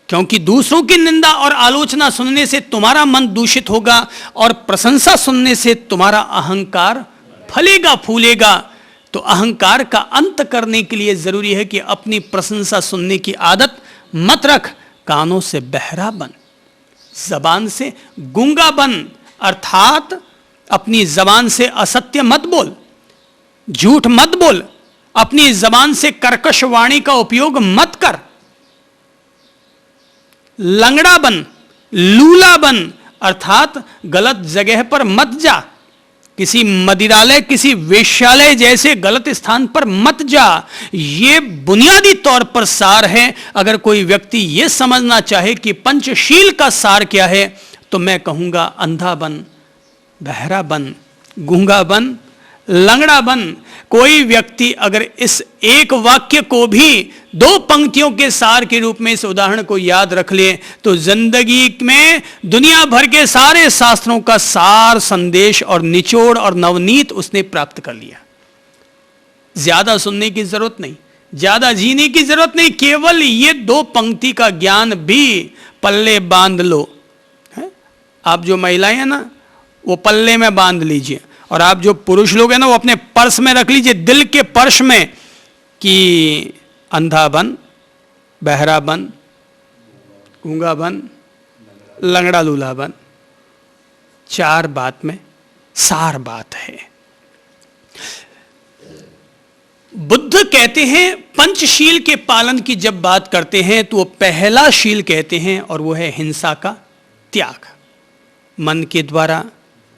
क्योंकि दूसरों की निंदा और आलोचना सुनने से तुम्हारा मन दूषित होगा, और प्रशंसा सुनने से तुम्हारा अहंकार फलेगा फूलेगा। तो अहंकार का अंत करने के लिए जरूरी है कि अपनी प्रशंसा सुनने की आदत मत रख। कानों से बहरा बन, जबान से गूंगा बन, अर्थात अपनी जबान से असत्य मत बोल, झूठ मत बोल, अपनी जबान से कर्कश वाणी का उपयोग मत कर। लंगड़ा बन, लूला बन, अर्थात गलत जगह पर मत जा। किसी मदिरालय, किसी वेश्यालय जैसे गलत स्थान पर मत जा। ये बुनियादी तौर पर सार है। अगर कोई व्यक्ति ये समझना चाहे कि पंचशील का सार क्या है, तो मैं कहूंगा अंधा बन, बहरा बन, गूंगा बन, लंगड़ा बन। कोई व्यक्ति अगर इस एक वाक्य को भी दो पंक्तियों के सार के रूप में इस उदाहरण को याद रख ले, तो जिंदगी में दुनिया भर के सारे शास्त्रों का सार, संदेश और निचोड़ और नवनीत उसने प्राप्त कर लिया। ज्यादा सुनने की जरूरत नहीं, ज्यादा जीने की जरूरत नहीं, केवल ये दो पंक्ति का ज्ञान भी पल्ले बांध लो। है? आप जो महिलाएं हैं ना, वो पल्ले में बांध लीजिए, और आप जो पुरुष लोग हैं ना, वो अपने पर्स में रख लीजिए, दिल के पर्स में, कि अंधा बन, बहरा बन, गूंगा बन, लंगड़ा लूला बन। चार बात में सार बात है। बुद्ध कहते हैं पंचशील के पालन की जब बात करते हैं तो वो पहला शील कहते हैं, और वो है हिंसा का त्याग। मन के द्वारा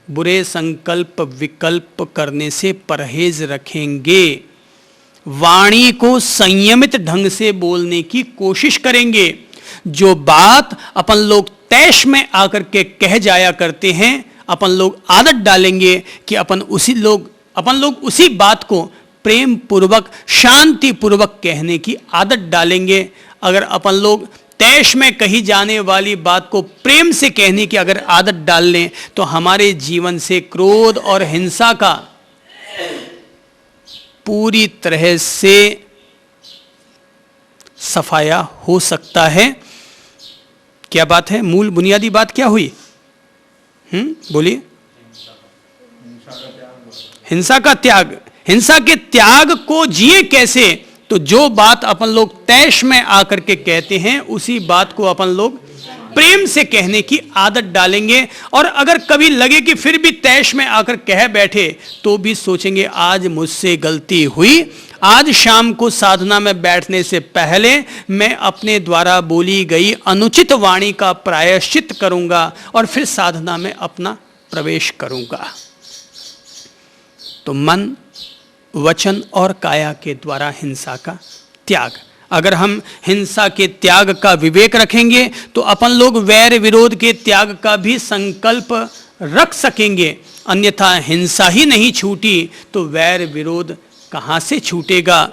बुरे संकल्प विकल्प करने से परहेज रखेंगे, वाणी को संयमित ढंग से बोलने की कोशिश करेंगे। जो बात अपन लोग तैश में आकर के कह जाया करते हैं, अपन लोग आदत डालेंगे कि अपन लोग उसी बात को प्रेम पूर्वक, शांति पूर्वक कहने की आदत डालेंगे। अगर अपन लोग तैश में कही जाने वाली बात को प्रेम से कहने की अगर आदत डाल लें, तो हमारे जीवन से क्रोध और हिंसा का पूरी तरह से सफाया हो सकता है। क्या बात है? मूल बुनियादी बात क्या हुई? बोलिए। हिंसा का त्याग। हिंसा के त्याग को जिए कैसे? तो जो बात अपन लोग तैश में आकर के कहते हैं, उसी बात को अपन लोग प्रेम से कहने की आदत डालेंगे। और अगर कभी लगे कि फिर भी तैश में आकर कह बैठे, तो भी सोचेंगे आज मुझसे गलती हुई, आज शाम को साधना में बैठने से पहले मैं अपने द्वारा बोली गई अनुचित वाणी का प्रायश्चित करूंगा और फिर साधना में अपना प्रवेश करूंगा। तो मन, वचन और काया के द्वारा हिंसा का त्याग। अगर हम हिंसा के त्याग का विवेक रखेंगे, तो अपन लोग वैर विरोध के त्याग का भी संकल्प रख सकेंगे। अन्यथा हिंसा ही नहीं छूटी तो वैर विरोध कहाँ से छूटेगा?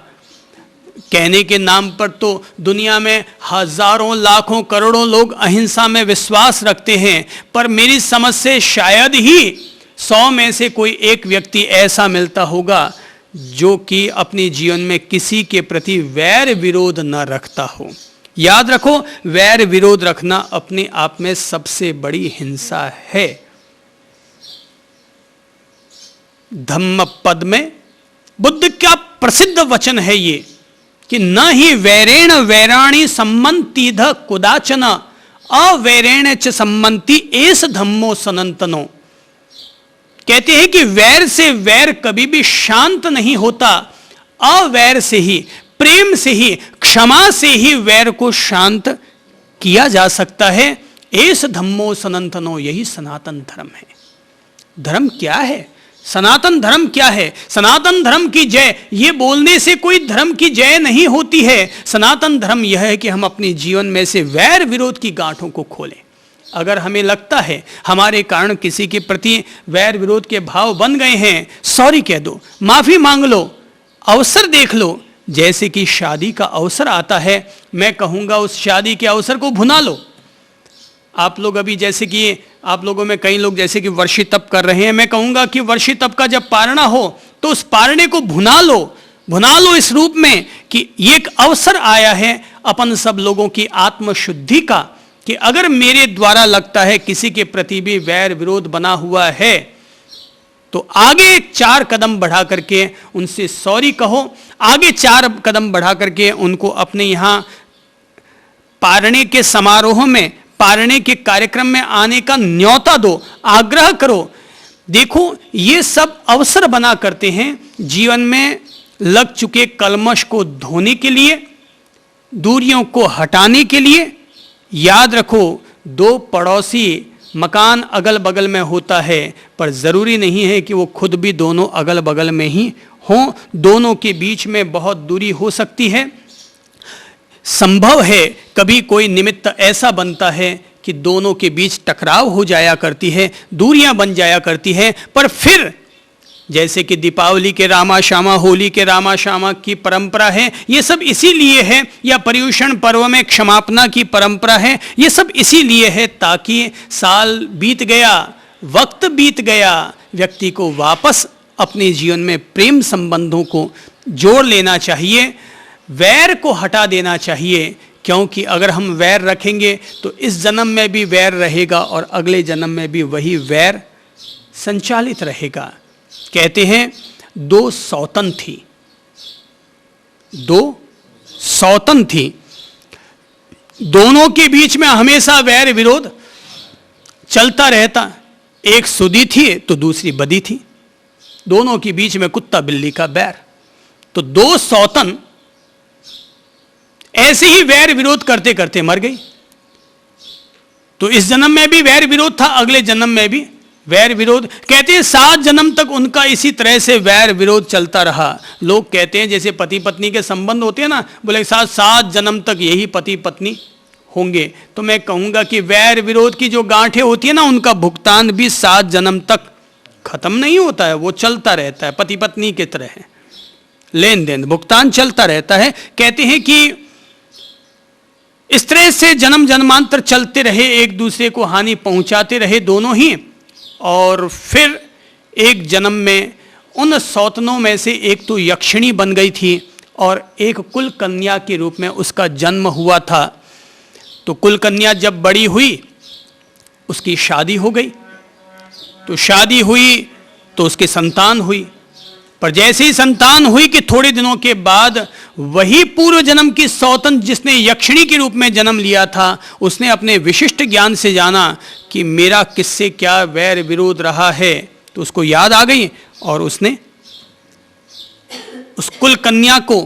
कहने के नाम पर तो दुनिया में हजारों लाखों करोड़ों लोग अहिंसा में विश्वास रखते हैं, पर मेरी समझ से शायद ही 100 में से कोई एक व्यक्ति ऐसा मिलता होगा जो कि अपने जीवन में किसी के प्रति वैर विरोध न रखता हो। याद रखो, वैर विरोध रखना अपने आप में सबसे बड़ी हिंसा है। धम्म पद में बुद्ध का प्रसिद्ध वचन है ये कि न ही वैरेण वैराणी सम्मंतिध कुदाचन अवैरेण च सम्मंति एस धम्मो सनातनो। कहते हैं कि वैर से वैर कभी भी शांत नहीं होता, अवैर से ही, प्रेम से ही, क्षमा से ही वैर को शांत किया जा सकता है। एस धम्मो सनातनो, यही सनातन धर्म है। धर्म क्या है? सनातन धर्म क्या है? सनातन धर्म की जय, ये बोलने से कोई धर्म की जय नहीं होती है। सनातन धर्म यह है कि हम अपने जीवन में से वैर विरोध की गांठों को खोलें। अगर हमें लगता है हमारे कारण किसी के प्रति वैर विरोध के भाव बन गए हैं, सॉरी कह दो, माफी मांग लो। अवसर देख लो, जैसे कि शादी का अवसर आता है, मैं कहूँगा उस शादी के अवसर को भुना लो। आप लोग अभी जैसे कि आप लोगों में कई लोग जैसे कि वर्षी तप कर रहे हैं, मैं कहूँगा कि वर्षी तप का जब पारणा हो तो उस पारणे को भुना लो इस रूप में कि ये एक अवसर आया है अपन सब लोगों की आत्मशुद्धि का, कि अगर मेरे द्वारा लगता है किसी के प्रति भी वैर विरोध बना हुआ है तो आगे 4 कदम बढ़ा करके उनसे सॉरी कहो, आगे 4 कदम बढ़ा करके उनको अपने यहाँ पारणे के समारोह में, पारणे के कार्यक्रम में आने का न्योता दो, आग्रह करो। देखो ये सब अवसर बना करते हैं जीवन में लग चुके कलमश को धोने के लिए, दूरियों को हटाने के लिए। याद रखो, 2 पड़ोसी मकान अगल बगल में होता है, पर ज़रूरी नहीं है कि वो खुद भी दोनों अगल बगल में ही हों, दोनों के बीच में बहुत दूरी हो सकती है। संभव है कभी कोई निमित्त ऐसा बनता है कि दोनों के बीच टकराव हो जाया करती है, दूरियां बन जाया करती है, पर फिर जैसे कि दीपावली के रामा श्यामा, होली के रामा श्यामा की परंपरा है, ये सब इसीलिए है, या पर्युषण पर्व में क्षमापना की परंपरा है, ये सब इसीलिए है ताकि साल बीत गया, वक्त बीत गया, व्यक्ति को वापस अपने जीवन में प्रेम संबंधों को जोड़ लेना चाहिए, वैर को हटा देना चाहिए। क्योंकि अगर हम वैर रखेंगे तो इस जन्म में भी वैर रहेगा और अगले जन्म में भी वही वैर संचालित रहेगा। कहते हैं 2 सौतन थी, 2 सौतन थी, दोनों के बीच में हमेशा वैर विरोध चलता रहता। एक सुधी थी तो दूसरी बदी थी, दोनों के बीच में कुत्ता बिल्ली का बैर। तो 2 सौतन ऐसे ही वैर विरोध करते करते मर गई। तो इस जन्म में भी वैर विरोध था, अगले जन्म में भी वैर विरोध। कहते हैं 7 जन्म तक उनका इसी तरह से वैर विरोध चलता रहा। लोग कहते हैं जैसे पति पत्नी के संबंध होते हैं ना, बोले 7 जन्म तक यही पति पत्नी होंगे। तो मैं कहूँगा कि वैर विरोध की जो गांठें होती है ना, उनका भुगतान भी 7 जन्म तक खत्म नहीं होता है, वो चलता रहता है। पति पत्नी की तरह है, लेन देन भुगतान चलता रहता है। कहते हैं कि इस तरह से जन्म जन्मांतर चलते रहे, एक दूसरे को हानि पहुंचाते रहे दोनों ही। और फिर एक जन्म में उन सौतनों में से एक तो यक्षिणी बन गई थी और एक कुल कन्या के रूप में उसका जन्म हुआ था। तो कुल कन्या जब बड़ी हुई, उसकी शादी हो गई। तो शादी हुई तो उसकी संतान हुई, पर जैसे ही संतान हुई कि थोड़े दिनों के बाद वही पूर्व जन्म की सौतन जिसने यक्षिणी के रूप में जन्म लिया था, उसने अपने विशिष्ट ज्ञान से जाना कि मेरा किससे क्या वैर विरोध रहा है। तो उसको याद आ गई और उसने उस कुल कन्या को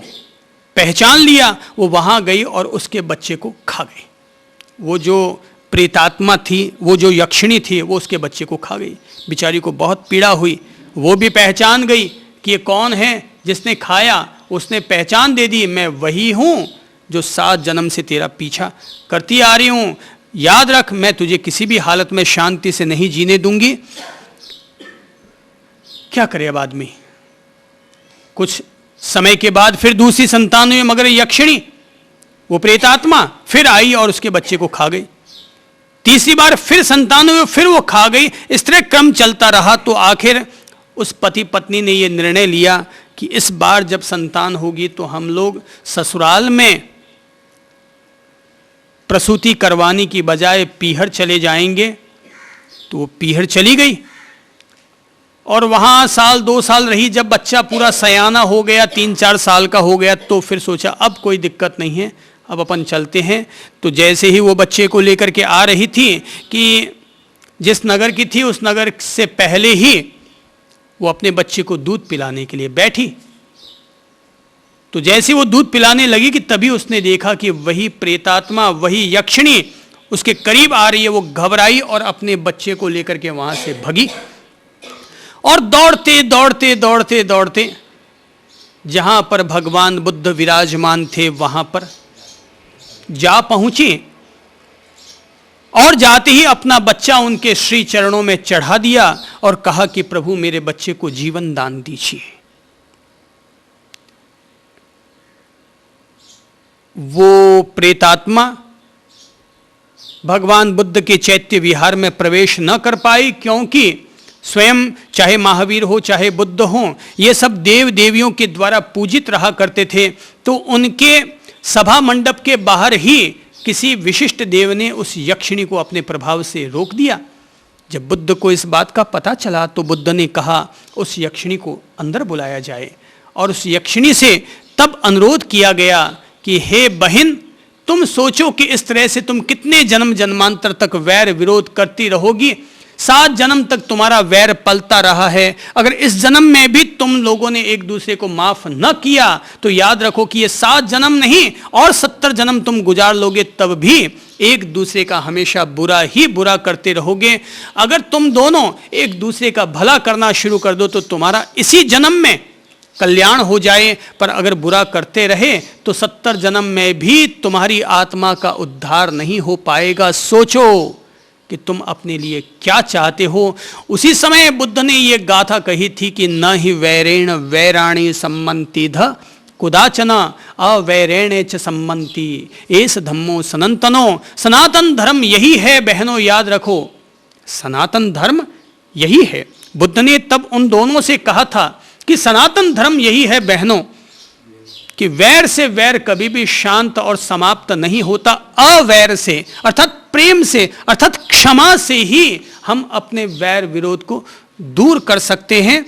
पहचान लिया। वो वहां गई और उसके बच्चे को खा गई। वो जो प्रेतात्मा थी, वो जो यक्षिणी थी, वो उसके बच्चे को खा गई। बेचारी को बहुत पीड़ा हुई। वो भी पहचान गई कि ये कौन है जिसने खाया। उसने पहचान दे दी, मैं वही हूं जो 7 जन्म से तेरा पीछा करती आ रही हूं। याद रख, मैं तुझे किसी भी हालत में शांति से नहीं जीने दूंगी। क्या करे अब आदमी। कुछ समय के बाद फिर दूसरी संतान हुई, मगर यक्षिणी वो प्रेतात्मा फिर आई और उसके बच्चे को खा गई। तीसरी बार फिर संतान हुई, फिर वो खा गई। इस तरह क्रम चलता रहा। तो आखिर उस पति पत्नी ने ये निर्णय लिया कि इस बार जब संतान होगी तो हम लोग ससुराल में प्रसूति करवाने की बजाय पीहर चले जाएंगे। तो वो पीहर चली गई और वहाँ 1-2 साल रही। जब बच्चा पूरा सयाना हो गया, 3-4 साल का हो गया, तो फिर सोचा अब कोई दिक्कत नहीं है, अब अपन चलते हैं। तो जैसे ही वो बच्चे को लेकर के आ रही थी कि जिस नगर की थी उस नगर से पहले ही वो अपने बच्चे को दूध पिलाने के लिए बैठी। तो जैसे वो दूध पिलाने लगी कि तभी उसने देखा कि वही प्रेतात्मा, वही यक्षिणी उसके करीब आ रही है। वो घबराई और अपने बच्चे को लेकर के वहां से भगी और दौड़ते दौड़ते दौड़ते दौड़ते जहां पर भगवान बुद्ध विराजमान थे वहां पर जा पहुंची और जाते ही अपना बच्चा उनके श्री चरणों में चढ़ा दिया और कहा कि प्रभु मेरे बच्चे को जीवन दान दीजिए। वो प्रेतात्मा भगवान बुद्ध के चैत्य विहार में प्रवेश न कर पाई, क्योंकि स्वयं चाहे महावीर हो चाहे बुद्ध हो, ये सब देव देवियों के द्वारा पूजित रहा करते थे। तो उनके सभा मंडप के बाहर ही किसी विशिष्ट देव ने उस यक्षिणी को अपने प्रभाव से रोक दिया। जब बुद्ध को इस बात का पता चला तो बुद्ध ने कहा उस यक्षिणी को अंदर बुलाया जाए, और उस यक्षिणी से तब अनुरोध किया गया कि हे बहन, तुम सोचो कि इस तरह से तुम कितने जन्म जन्मांतर तक वैर विरोध करती रहोगी। 7 जन्म तक तुम्हारा वैर पलता रहा है। अगर इस जन्म में भी तुम लोगों ने एक दूसरे को माफ न किया तो याद रखो कि ये 7 जन्म नहीं और 70 जन्म तुम गुजार लोगे, तब भी एक दूसरे का हमेशा बुरा ही बुरा करते रहोगे। अगर तुम दोनों एक दूसरे का भला करना शुरू कर दो तो तुम्हारा इसी जन्म में कल्याण हो जाए, पर अगर बुरा करते रहे तो 70 जन्म में भी तुम्हारी आत्मा का उद्धार नहीं हो पाएगा। सोचो कि तुम अपने लिए क्या चाहते हो। उसी समय बुद्ध ने ये गाथा कही थी कि न ही वैरेण वैराणी सम्मन्ति ध कुदाचन अवैरेणे च सम्मन्ति एस धम्मो सनातनो। सनातन धर्म यही है बहनों, याद रखो, सनातन धर्म यही है। बुद्ध ने तब उन दोनों से कहा था कि सनातन धर्म यही है बहनों, कि वैर से वैर कभी भी शांत और समाप्त नहीं होता। अवैर से अर्थात प्रेम से अर्थात क्षमा से ही हम अपने वैर विरोध को दूर कर सकते हैं।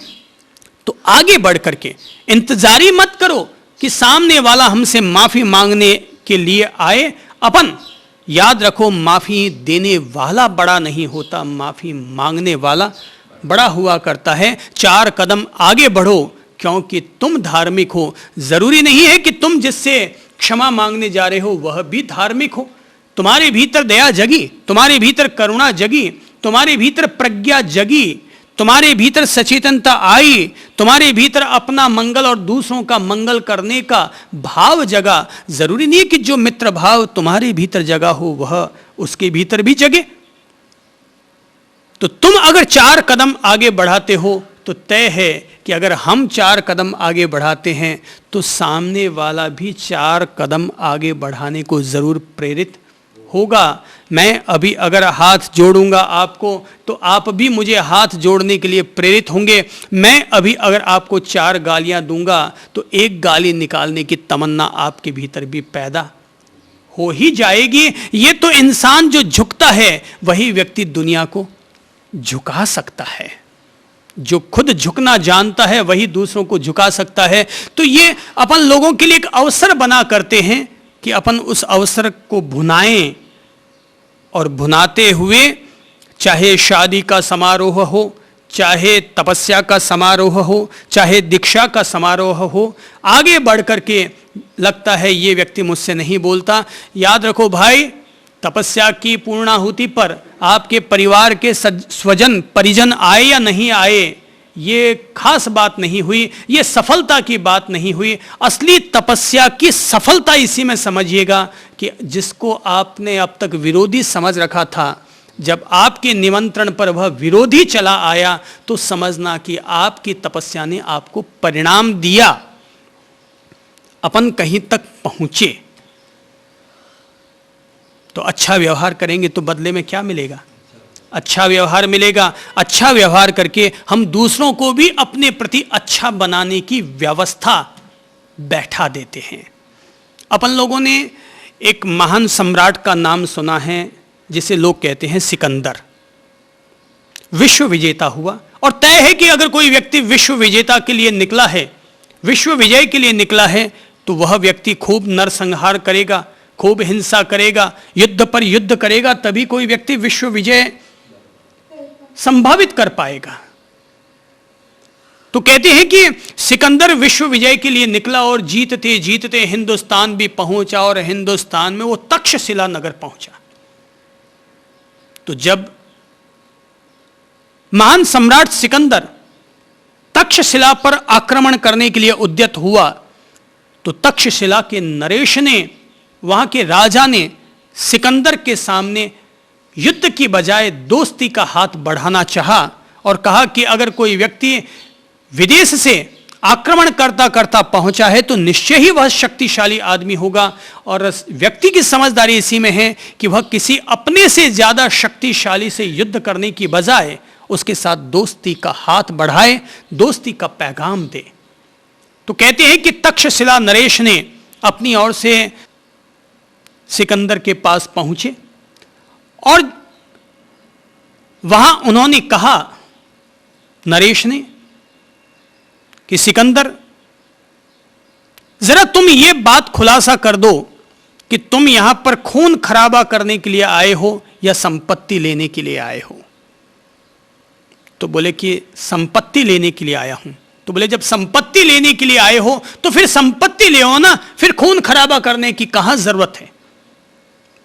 तो आगे बढ़ करके इंतजारी मत करो कि सामने वाला हमसे माफी मांगने के लिए आए। अपन याद रखो, माफी देने वाला बड़ा नहीं होता, माफी मांगने वाला बड़ा हुआ करता है। 4 कदम आगे बढ़ो, क्योंकि तुम धार्मिक हो। जरूरी नहीं है कि तुम जिससे क्षमा मांगने जा रहे हो वह भी धार्मिक हो। तुम्हारे भीतर दया जगी, तुम्हारे भीतर करुणा जगी, तुम्हारे भीतर प्रज्ञा जगी, तुम्हारे भीतर सचेतनता आई, तुम्हारे भीतर अपना मंगल और दूसरों का मंगल करने का भाव जगा। जरूरी नहीं है कि जो मित्र भाव तुम्हारे भीतर जगा हो वह उसके भीतर भी जगे। तो तुम अगर 4 कदम आगे बढ़ाते हो तो तय है कि अगर हम 4 कदम आगे बढ़ाते हैं तो सामने वाला भी 4 कदम आगे बढ़ाने को जरूर प्रेरित होगा। मैं अभी अगर हाथ जोड़ूंगा आपको तो आप भी मुझे हाथ जोड़ने के लिए प्रेरित होंगे। मैं अभी अगर आपको 4 गालियां दूंगा तो एक गाली निकालने की तमन्ना आपके भीतर भी पैदा हो ही जाएगी। ये तो इंसान जो झुकता है वही व्यक्ति दुनिया को झुका सकता है। जो खुद झुकना जानता है वही दूसरों को झुका सकता है। तो ये अपन लोगों के लिए एक अवसर बना करते हैं कि अपन उस अवसर को भुनाएं, और भुनाते हुए चाहे शादी का समारोह हो, चाहे तपस्या का समारोह हो, चाहे दीक्षा का समारोह हो, आगे बढ़ करके लगता है ये व्यक्ति मुझसे नहीं बोलता। याद रखो भाई, तपस्या की पूर्णाहुति पर आपके परिवार के स्वजन परिजन आए या नहीं आए ये खास बात नहीं हुई, ये सफलता की बात नहीं हुई। असली तपस्या की सफलता इसी में समझिएगा कि जिसको आपने अब तक विरोधी समझ रखा था, जब आपके निमंत्रण पर वह विरोधी चला आया तो समझना कि आपकी तपस्या ने आपको परिणाम दिया। अपन कहीं तक पहुंचे तो अच्छा व्यवहार करेंगे तो बदले में क्या मिलेगा? अच्छा व्यवहार मिलेगा। अच्छा व्यवहार करके हम दूसरों को भी अपने प्रति अच्छा बनाने की व्यवस्था बैठा देते हैं। अपन लोगों ने एक महान सम्राट का नाम सुना है जिसे लोग कहते हैं सिकंदर। विश्व विजेता हुआ, और तय है कि अगर कोई व्यक्ति विश्व विजेता के लिए निकला है, विश्व विजय के लिए निकला है, तो वह व्यक्ति खूब नरसंहार करेगा, खूब हिंसा करेगा, युद्ध पर युद्ध करेगा, तभी कोई व्यक्ति विश्व विजय संभावित कर पाएगा। तो कहते हैं कि सिकंदर विश्व विजय के लिए निकला और जीतते जीतते हिंदुस्तान भी पहुंचा, और हिंदुस्तान में वो तक्षशिला नगर पहुंचा। तो जब महान सम्राट सिकंदर तक्षशिला पर आक्रमण करने के लिए उद्यत हुआ तो तक्षशिला के नरेश ने, वहां के राजा ने सिकंदर के सामने युद्ध की बजाय दोस्ती का हाथ बढ़ाना चाहा और कहा कि अगर कोई व्यक्ति विदेश से आक्रमण करता करता पहुंचा है तो निश्चय ही वह शक्तिशाली आदमी होगा। और व्यक्ति की समझदारी इसी में है कि वह किसी अपने से ज्यादा शक्तिशाली से युद्ध करने की बजाय उसके साथ दोस्ती का हाथ बढ़ाए, दोस्ती का पैगाम दे। तो कहते हैं कि तक्षशिला नरेश ने अपनी ओर से सिकंदर के पास पहुंचे और वहां उन्होंने कहा, नरेश ने, कि सिकंदर, जरा तुम ये बात खुलासा कर दो कि तुम यहां पर खून खराबा करने के लिए आए हो या संपत्ति लेने के लिए आए हो। तो बोले कि संपत्ति लेने के लिए आया हूं। तो बोले जब संपत्ति लेने के लिए आए हो तो फिर संपत्ति ले आओ ना, फिर खून खराबा करने की कहां जरूरत है।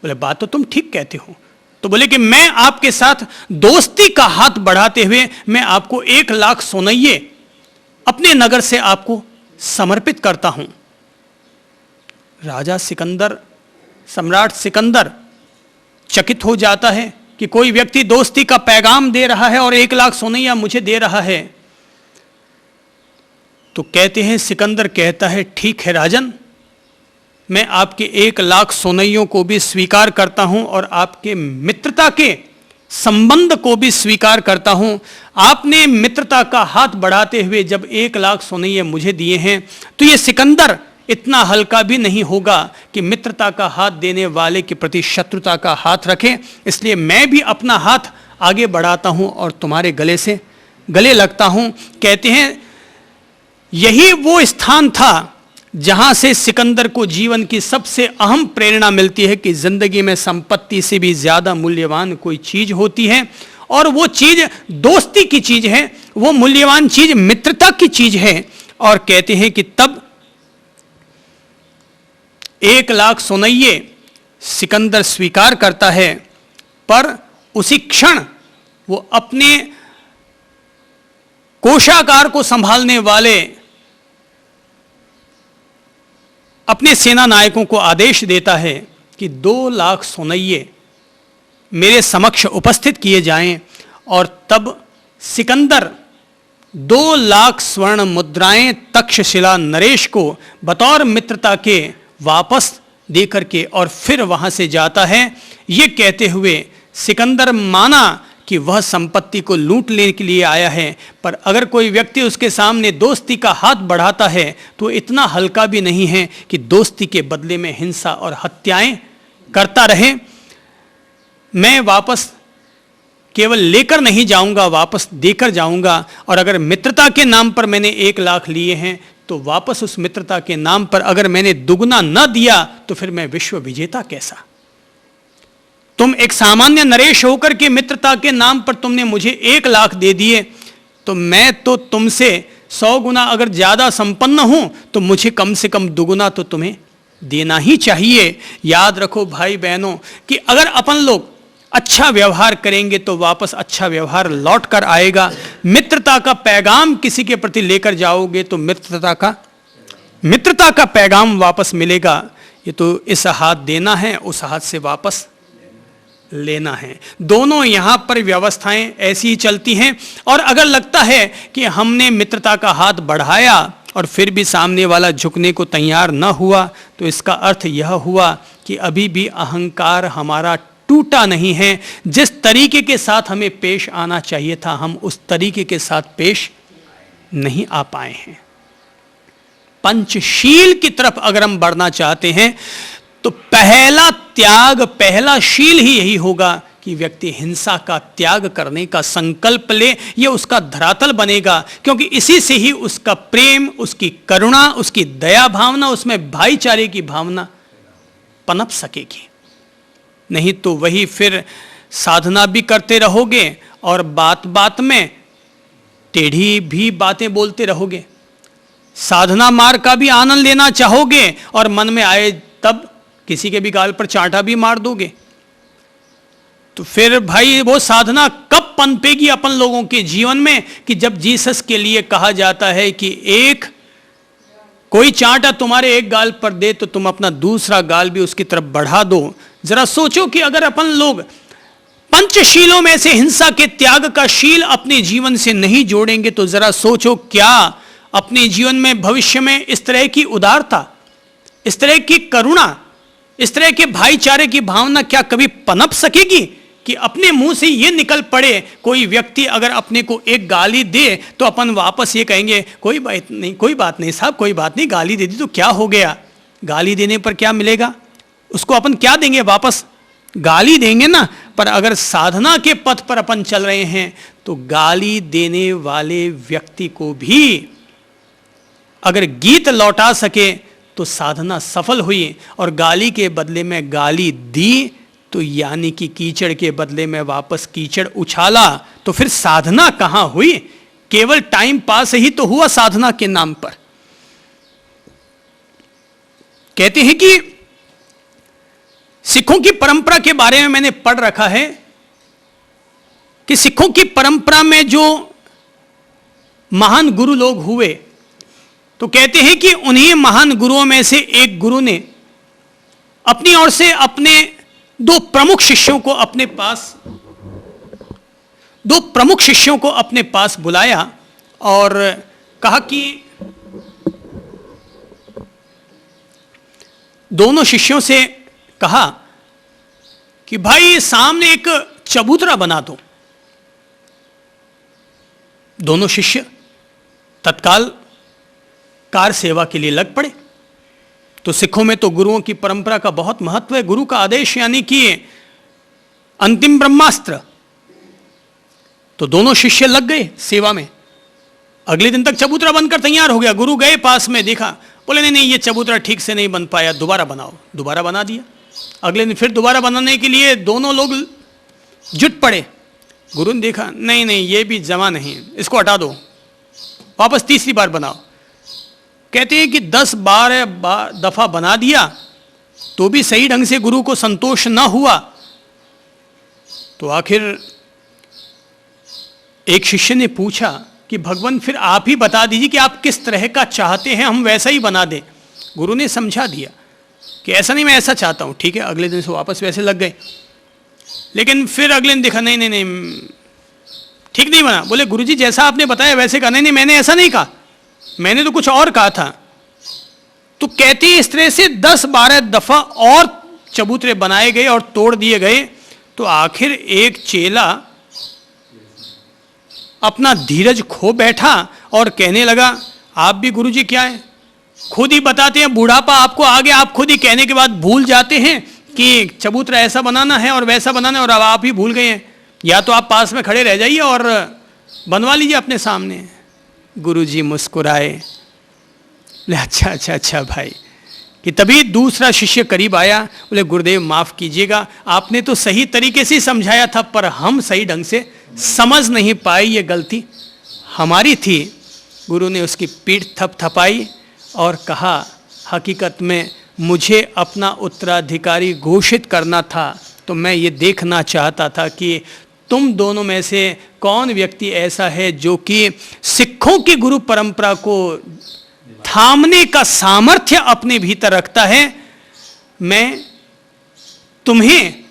बोले बात तो तुम ठीक कहते हो। तो बोले कि मैं आपके साथ दोस्ती का हाथ बढ़ाते हुए मैं आपको 1 लाख सोनइये अपने नगर से आपको समर्पित करता हूं। राजा सिकंदर, सम्राट सिकंदर चकित हो जाता है कि कोई व्यक्ति दोस्ती का पैगाम दे रहा है और 1 लाख सोनइया मुझे दे रहा है। तो कहते हैं, सिकंदर कहता है, ठीक है राजन, मैं आपके 1 लाख सोनइयों को भी स्वीकार करता हूं और आपके मित्रता के संबंध को भी स्वीकार करता हूं। आपने मित्रता का हाथ बढ़ाते हुए जब 1 लाख सोनइये मुझे दिए हैं तो ये सिकंदर इतना हल्का भी नहीं होगा कि मित्रता का हाथ देने वाले के प्रति शत्रुता का हाथ रखे। इसलिए मैं भी अपना हाथ आगे बढ़ाता हूं और तुम्हारे गले से गले लगता हूं। कहते हैं यही वो स्थान था जहां से सिकंदर को जीवन की सबसे अहम प्रेरणा मिलती है कि जिंदगी में संपत्ति से भी ज्यादा मूल्यवान कोई चीज होती है और वो चीज दोस्ती की चीज है, वो मूल्यवान चीज मित्रता की चीज है। और कहते हैं कि तब 1 लाख सोनइये सिकंदर स्वीकार करता है, पर उसी क्षण वो अपने कोषागार को संभालने वाले अपने सेना नायकों को आदेश देता है कि 2 लाख सोनइये मेरे समक्ष उपस्थित किए जाएं। और तब सिकंदर 2 लाख स्वर्ण मुद्राएं तक्षशिला नरेश को बतौर मित्रता के वापस दे करके और फिर वहां से जाता है, ये कहते हुए सिकंदर माना कि वह संपत्ति को लूट लेने के लिए आया है, पर अगर कोई व्यक्ति उसके सामने दोस्ती का हाथ बढ़ाता है तो इतना हल्का भी नहीं है कि दोस्ती के बदले में हिंसा और हत्याएं करता रहे। मैं वापस केवल लेकर नहीं जाऊंगा, वापस देकर जाऊंगा। और अगर मित्रता के नाम पर मैंने 1 लाख लिए हैं तो वापस उस मित्रता के नाम पर अगर मैंने दुगना न दिया तो फिर मैं विश्व विजेता कैसा। तुम एक सामान्य नरेश होकर के मित्रता के नाम पर तुमने मुझे 1 लाख दे दिए, तो मैं तो तुमसे 100 गुना अगर ज्यादा संपन्न हूं तो मुझे कम से कम दुगुना तो तुम्हें देना ही चाहिए। याद रखो भाई बहनों कि अगर अपन लोग अच्छा व्यवहार करेंगे तो वापस अच्छा व्यवहार लौट कर आएगा। मित्रता का पैगाम किसी के प्रति लेकर जाओगे तो मित्रता का पैगाम वापस मिलेगा। ये तो इस हाथ देना है, उस हाथ से वापस लेना है। दोनों यहां पर व्यवस्थाएं ऐसी ही चलती हैं। और अगर लगता है कि हमने मित्रता का हाथ बढ़ाया और फिर भी सामने वाला झुकने को तैयार न हुआ तो इसका अर्थ यह हुआ कि अभी भी अहंकार हमारा टूटा नहीं है। जिस तरीके के साथ हमें पेश आना चाहिए था हम उस तरीके के साथ पेश नहीं आ पाए हैं। पंचशील की तरफ अगर हम बढ़ना चाहते हैं तो पहला त्याग, पहला शील ही यही होगा कि व्यक्ति हिंसा का त्याग करने का संकल्प ले। यह उसका धरातल बनेगा, क्योंकि इसी से ही उसका प्रेम, उसकी करुणा, उसकी दया भावना, उसमें भाईचारे की भावना पनप सकेगी। नहीं तो वही फिर साधना भी करते रहोगे और बात बात में टेढ़ी भी बातें बोलते रहोगे। साधना मार्ग का भी आनंद लेना चाहोगे और मन में आए तब किसी के भी गाल पर चांटा भी मार दोगे, तो फिर भाई वो साधना कब पनपेगी अपन लोगों के जीवन में कि जब जीसस के लिए कहा जाता है कि एक कोई चांटा तुम्हारे एक गाल पर दे तो तुम अपना दूसरा गाल भी उसकी तरफ बढ़ा दो। जरा सोचो कि अगर अपन लोग पंचशीलों में से हिंसा के त्याग का शील अपने जीवन से नहीं जोड़ेंगे तो जरा सोचो क्या अपने जीवन में भविष्य में इस तरह की उदारता, इस तरह की करुणा, इस तरह के भाईचारे की भावना क्या कभी पनप सकेगी कि अपने मुंह से ये निकल पड़े? कोई व्यक्ति अगर अपने को एक गाली दे तो अपन वापस ये कहेंगे कोई बात नहीं साहब, कोई बात नहीं, गाली दे दी तो क्या हो गया? गाली देने पर क्या मिलेगा? उसको अपन क्या देंगे वापस? गाली देंगे ना। पर अगर साधना के पथ पर अपन चल रहे हैं तो गाली देने वाले व्यक्ति को भी अगर गीत लौटा सके तो साधना सफल हुई, और गाली के बदले में गाली दी तो यानी कि कीचड़ के बदले में वापस कीचड़ उछाला, तो फिर साधना कहां हुई? केवल टाइम पास ही तो हुआ साधना के नाम पर। कहते हैं कि सिखों की परंपरा के बारे में मैंने पढ़ रखा है कि सिखों की परंपरा में जो महान गुरु लोग हुए, तो कहते हैं कि उन्हीं महान गुरुओं में से एक गुरु ने अपनी ओर से अपने दो प्रमुख शिष्यों को अपने पास बुलाया और कहा कि दोनों शिष्यों से कहा कि भाई सामने एक चबूतरा बना दो। दोनों शिष्य तत्काल कार सेवा के लिए लग पड़े। तो सिखों में तो गुरुओं की परंपरा का बहुत महत्व है। गुरु का आदेश यानी कि अंतिम ब्रह्मास्त्र। तो दोनों शिष्य लग गए सेवा में। अगले दिन तक चबूतरा बनकर तैयार हो गया। गुरु गए पास में, देखा, बोले नहीं ये चबूतरा ठीक से नहीं बन पाया, दोबारा बनाओ। दोबारा बना दिया। अगले दिन फिर दोबारा बनाने के लिए दोनों लोग जुट पड़े। गुरु ने देखा नहीं ये भी जमा नहीं, इसको हटा दो, वापस तीसरी बार बनाओ। कहते हैं कि 10-12 दफा बना दिया तो भी सही ढंग से गुरु को संतोष न हुआ। तो आखिर एक शिष्य ने पूछा कि भगवान फिर आप ही बता दीजिए कि आप किस तरह का चाहते हैं, हम वैसा ही बना दें। गुरु ने समझा दिया कि ऐसा नहीं, मैं ऐसा चाहता हूं। ठीक है, अगले दिन से वापस वैसे लग गए। लेकिन फिर अगले दिन देखा नहीं ठीक नहीं बना। बोले गुरुजी जैसा आपने बताया वैसे कहा। नहीं मैंने ऐसा नहीं कहा, मैंने तो कुछ और कहा था। तो कहते हैं इस तरह से 10-12 दफा और चबूतरे बनाए गए और तोड़ दिए गए। तो आखिर एक चेला अपना धीरज खो बैठा और कहने लगा आप भी गुरुजी क्या है, खुद ही बताते हैं, बुढ़ापा आपको आ गया, आप खुद ही कहने के बाद भूल जाते हैं कि चबूतरा ऐसा बनाना है और वैसा बनाना है, और अब आप ही भूल गए हैं। या तो आप पास में खड़े रह जाइए और बनवा लीजिए अपने सामने। गुरुजी मुस्कुराए, बोले अच्छा भाई। कि तभी दूसरा शिष्य करीब आया, बोले गुरुदेव माफ कीजिएगा, आपने तो सही तरीके से समझाया था पर हम सही ढंग से समझ नहीं पाए, ये गलती हमारी थी। गुरु ने उसकी पीठ थपथपाई और कहा हकीकत में मुझे अपना उत्तराधिकारी घोषित करना था, तो मैं ये देखना चाहता था कि तुम दोनों में से कौन व्यक्ति ऐसा है जो कि सिखों की गुरु परंपरा को थामने का सामर्थ्य अपने भीतर रखता है। मैं तुम्हें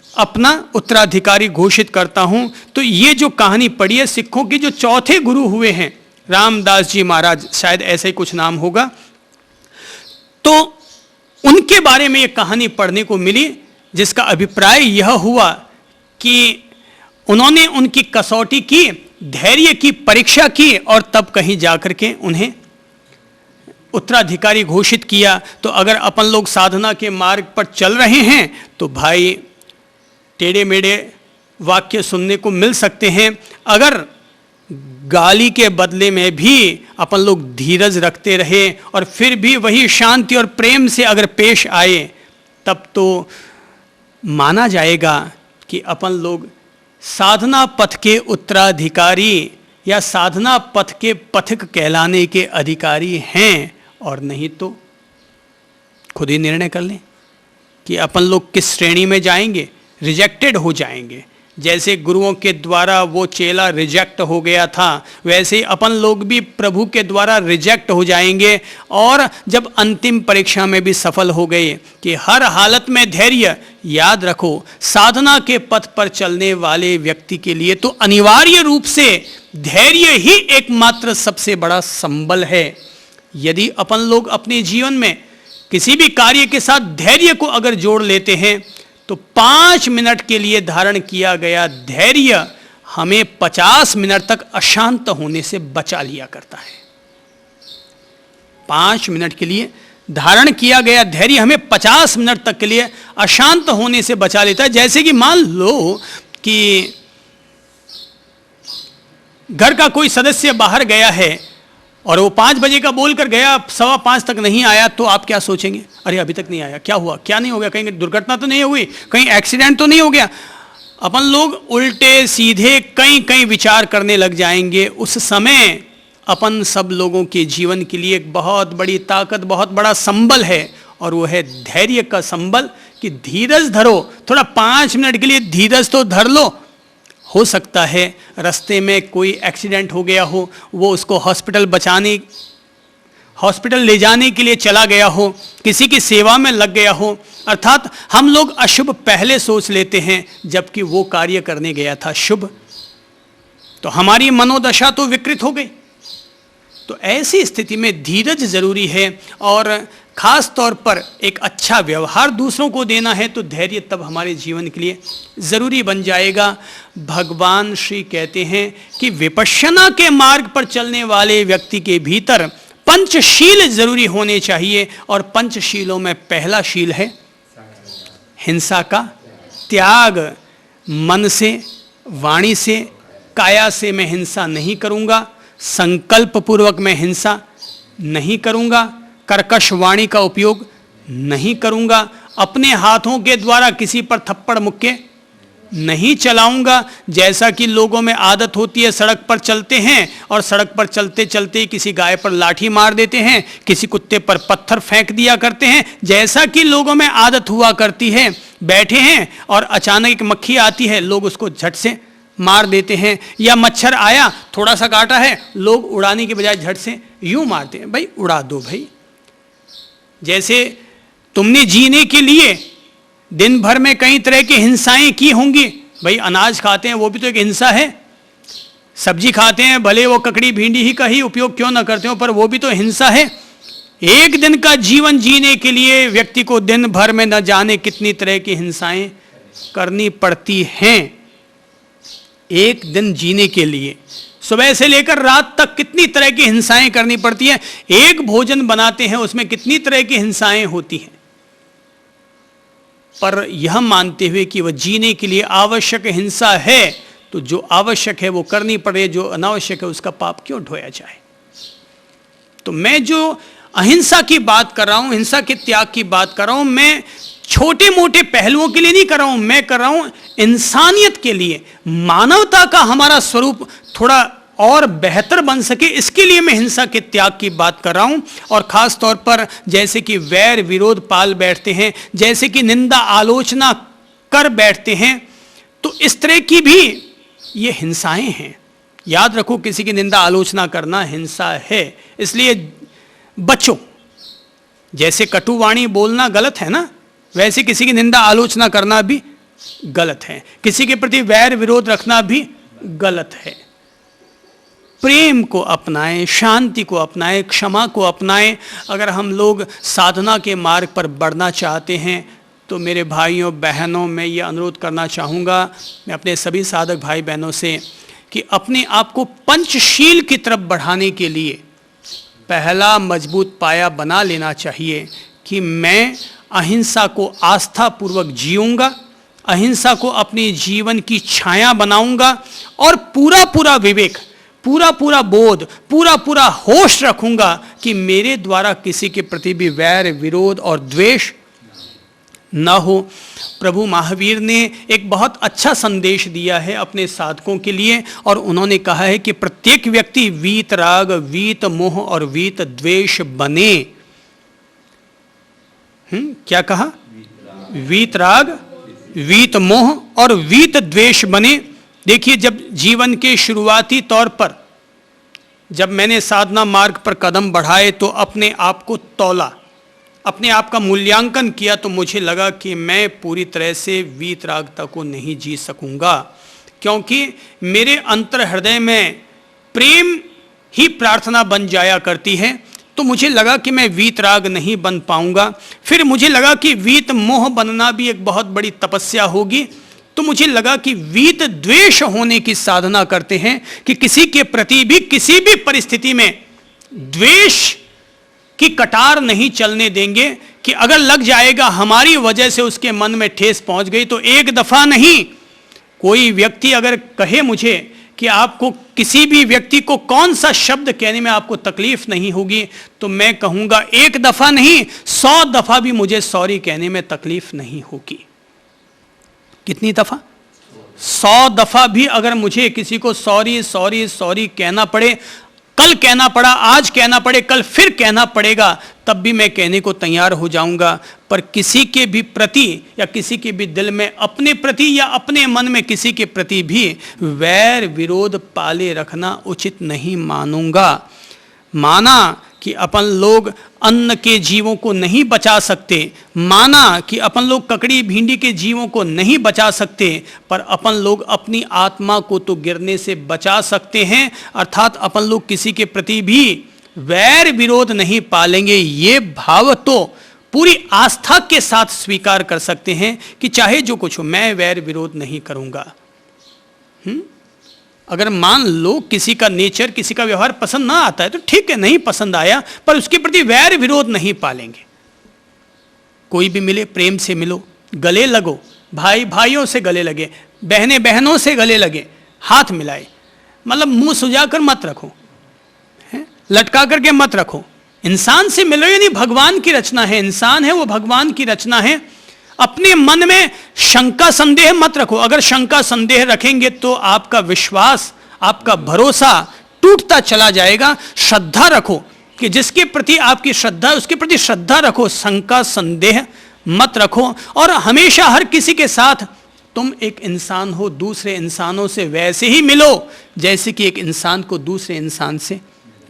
अपना उत्तराधिकारी घोषित करता हूं। तो ये जो कहानी पढ़ी है, सिखों के जो चौथे गुरु हुए हैं रामदास जी महाराज, शायद ऐसा ही कुछ नाम होगा, तो उनके बारे में ये कहानी पढ़ने को मिली, जिसका अभिप्राय यह हुआ कि उन्होंने उनकी कसौटी की, धैर्य की परीक्षा की और तब कहीं जाकर के उन्हें उत्तराधिकारी घोषित किया। तो अगर अपन लोग साधना के मार्ग पर चल रहे हैं तो भाई टेढ़े मेढ़े वाक्य सुनने को मिल सकते हैं। अगर गाली के बदले में भी अपन लोग धीरज रखते रहे और फिर भी वही शांति और प्रेम से अगर पेश आए, तब तो माना जाएगा कि अपन लोग साधना पथ के उत्तराधिकारी या साधना पथ के पथिक कहलाने के अधिकारी हैं। और नहीं तो खुद ही निर्णय कर लें कि अपन लोग किस श्रेणी में जाएंगे, रिजेक्टेड हो जाएंगे, जैसे गुरुओं के द्वारा वो चेला रिजेक्ट हो गया था, वैसे ही अपन लोग भी प्रभु के द्वारा रिजेक्ट हो जाएंगे। और जब अंतिम परीक्षा में भी सफल हो गए कि हर हालत में धैर्य, याद रखो साधना के पथ पर चलने वाले व्यक्ति के लिए तो अनिवार्य रूप से धैर्य ही एकमात्र सबसे बड़ा संबल है। यदि अपन लोग अपने जीवन में किसी भी कार्य के साथ धैर्य को अगर जोड़ लेते हैं तो 5 मिनट के लिए धारण किया गया धैर्य हमें 50 मिनट तक अशांत होने से बचा लिया करता है। 5 मिनट के लिए धारण किया गया धैर्य हमें 50 मिनट तक के लिए अशांत होने से बचा लेता है। जैसे कि मान लो कि घर का कोई सदस्य बाहर गया है और वो 5 बजे का बोलकर गया, 5:15 तक नहीं आया, तो आप क्या सोचेंगे? अरे अभी तक नहीं आया, क्या हुआ, क्या नहीं हो गया, कहीं दुर्घटना तो नहीं हुई, कहीं एक्सीडेंट तो नहीं हो गया? अपन लोग उल्टे सीधे कई कई विचार करने लग जाएंगे। उस समय अपन सब लोगों के जीवन के लिए एक बहुत बड़ी ताकत, बहुत बड़ा संबल है, और वो है धैर्य का संबल कि धीरज धरो, थोड़ा 5 मिनट के लिए धीरज तो धर लो। हो सकता है रास्ते में कोई एक्सीडेंट हो गया हो, वो उसको हॉस्पिटल ले जाने के लिए चला गया हो, किसी की सेवा में लग गया हो। अर्थात हम लोग अशुभ पहले सोच लेते हैं जबकि वो कार्य करने गया था शुभ, तो हमारी मनोदशा तो विकृत हो गई। तो ऐसी स्थिति में धीरज जरूरी है, और खास तौर पर एक अच्छा व्यवहार दूसरों को देना है तो धैर्य तब हमारे जीवन के लिए जरूरी बन जाएगा। भगवान श्री कहते हैं कि विपश्यना के मार्ग पर चलने वाले व्यक्ति के भीतर पंचशील जरूरी होने चाहिए, और पंचशीलों में पहला शील है हिंसा का त्याग। मन से, वाणी से, काया से मैं हिंसा नहीं करूंगा, संकल्प पूर्वक मैं हिंसा नहीं करूंगा, कर्कश वाणी का उपयोग नहीं करूंगा, अपने हाथों के द्वारा किसी पर थप्पड़ मुक्के नहीं चलाऊंगा। जैसा कि लोगों में आदत होती है, सड़क पर चलते हैं और सड़क पर चलते चलते ही किसी गाय पर लाठी मार देते हैं, किसी कुत्ते पर पत्थर फेंक दिया करते हैं। जैसा कि लोगों में आदत हुआ करती है, बैठे हैं और अचानक एक मक्खी आती है, लोग उसको झट से मार देते हैं, या मच्छर आया थोड़ा सा काटा है, लोग उड़ाने के बजाय झट से यूं मारते हैं, भाई उड़ा दो भाई। जैसे तुमने जीने के लिए दिन भर में कई तरह की हिंसाएं की होंगी, भाई अनाज खाते हैं वो भी तो एक हिंसा है, सब्जी खाते हैं भले वो ककड़ी भिंडी ही का ही उपयोग क्यों ना करते हो, पर वो भी तो हिंसा है। एक दिन का जीवन जीने के लिए व्यक्ति को दिन भर में न जाने कितनी तरह की हिंसाएं करनी पड़ती हैं। एक दिन जीने के लिए सुबह से लेकर रात तक कितनी तरह की हिंसाएं करनी पड़ती हैं। एक भोजन बनाते हैं उसमें कितनी तरह की हिंसाएं होती हैं, पर यह मानते हुए कि वह जीने के लिए आवश्यक हिंसा है, तो जो आवश्यक है वो करनी पड़े, जो अनावश्यक है उसका पाप क्यों ढोया जाए। तो मैं जो अहिंसा की बात कर रहा हूं, हिंसा के त्याग की बात कर रहा हूं, मैं छोटे मोटे पहलुओं के लिए नहीं कर रहा हूं, मैं कर रहा हूं इंसानियत के लिए, मानवता का हमारा स्वरूप थोड़ा और बेहतर बन सके, इसके लिए मैं हिंसा के त्याग की बात कर रहा हूं। और खास तौर पर जैसे कि वैर विरोध पाल बैठते हैं, जैसे कि निंदा आलोचना कर बैठते हैं, तो इस तरह की भी ये हिंसाएं हैं। याद रखो, किसी की निंदा आलोचना करना हिंसा है, इसलिए बचो। जैसे कटुवाणी बोलना गलत है ना, वैसे किसी की निंदा आलोचना करना भी गलत है, किसी के प्रति वैर विरोध रखना भी गलत है। प्रेम को अपनाएं, शांति को अपनाएं, क्षमा को अपनाएं। अगर हम लोग साधना के मार्ग पर बढ़ना चाहते हैं तो मेरे भाइयों बहनों, मैं ये अनुरोध करना चाहूँगा मैं अपने सभी साधक भाई बहनों से कि अपने आप को पंचशील की तरफ बढ़ाने के लिए पहला मजबूत पाया बना लेना चाहिए कि मैं अहिंसा को आस्थापूर्वक जीऊँगा, अहिंसा को अपने जीवन की छाया बनाऊंगा, और पूरा पूरा विवेक, पूरा पूरा बोध, पूरा पूरा होश रखूंगा कि मेरे द्वारा किसी के प्रति भी वैर विरोध और द्वेष न हो। प्रभु महावीर ने एक बहुत अच्छा संदेश दिया है अपने साधकों के लिए, और उन्होंने कहा है कि प्रत्येक व्यक्ति वीत राग, वीत मोह और वीत द्वेष बने। क्या कहा? वीत राग, वीत मोह और वीत द्वेष बने। देखिए, जब जीवन के शुरुआती तौर पर जब मैंने साधना मार्ग पर कदम बढ़ाए तो अपने आप को तौला, अपने आप का मूल्यांकन किया, तो मुझे लगा कि मैं पूरी तरह से वीतरागता को नहीं जी सकूंगा, क्योंकि मेरे अंतर हृदय में प्रेम ही प्रार्थना बन जाया करती है। तो मुझे लगा कि मैं वीतराग नहीं बन पाऊंगा। फिर मुझे लगा कि वीत मोह बनना भी एक बहुत बड़ी तपस्या होगी। तो मुझे लगा कि वीत द्वेष होने की साधना करते हैं कि किसी के प्रति भी किसी भी परिस्थिति में द्वेष की कटार नहीं चलने देंगे, कि अगर लग जाएगा हमारी वजह से उसके मन में ठेस पहुंच गई तो एक दफा नहीं। कोई व्यक्ति अगर कहे मुझे कि आपको किसी भी व्यक्ति को कौन सा शब्द कहने में आपको तकलीफ नहीं होगी, तो मैं कहूंगा एक दफा नहीं 100 दफा भी मुझे सॉरी कहने में तकलीफ नहीं होगी। कितनी दफा? 100 दफा भी अगर मुझे किसी को सॉरी सॉरी सॉरी कहना पड़े, कल कहना पड़ा, आज कहना पड़े, कल फिर कहना पड़ेगा, तब भी मैं कहने को तैयार हो जाऊंगा। पर किसी के भी प्रति या किसी के भी दिल में अपने प्रति या अपने मन में किसी के प्रति भी वैर विरोध पाले रखना उचित नहीं मानूंगा। माना कि अपन लोग अन्न के जीवों को नहीं बचा सकते, माना कि अपन लोग ककड़ी भिंडी के जीवों को नहीं बचा सकते, पर अपन लोग अपनी आत्मा को तो गिरने से बचा सकते हैं। अर्थात अपन लोग किसी के प्रति भी वैर विरोध नहीं पालेंगे। ये भाव तो पूरी आस्था के साथ स्वीकार कर सकते हैं कि चाहे जो कुछ हो, मैं वैर विरोध नहीं करूंगा। अगर मान लो किसी का नेचर, किसी का व्यवहार पसंद ना आता है तो ठीक है, नहीं पसंद आया, पर उसके प्रति वैर विरोध नहीं पालेंगे। कोई भी मिले प्रेम से मिलो, गले लगो, भाई भाइयों से गले लगे, बहनें बहनों से गले लगे, हाथ मिलाए, मतलब मुंह सुजाकर मत रखो, लटका करके मत रखो। इंसान से मिलो, यानी भगवान की रचना है, इंसान है वो भगवान की रचना है। अपने मन में शंका संदेह मत रखो। अगर शंका संदेह रखेंगे तो आपका विश्वास, आपका भरोसा टूटता चला जाएगा। श्रद्धा रखो कि जिसके प्रति आपकी श्रद्धा, उसके प्रति श्रद्धा रखो, शंका संदेह मत रखो। और हमेशा हर किसी के साथ तुम एक इंसान हो, दूसरे इंसानों से वैसे ही मिलो जैसे कि एक इंसान को दूसरे इंसान से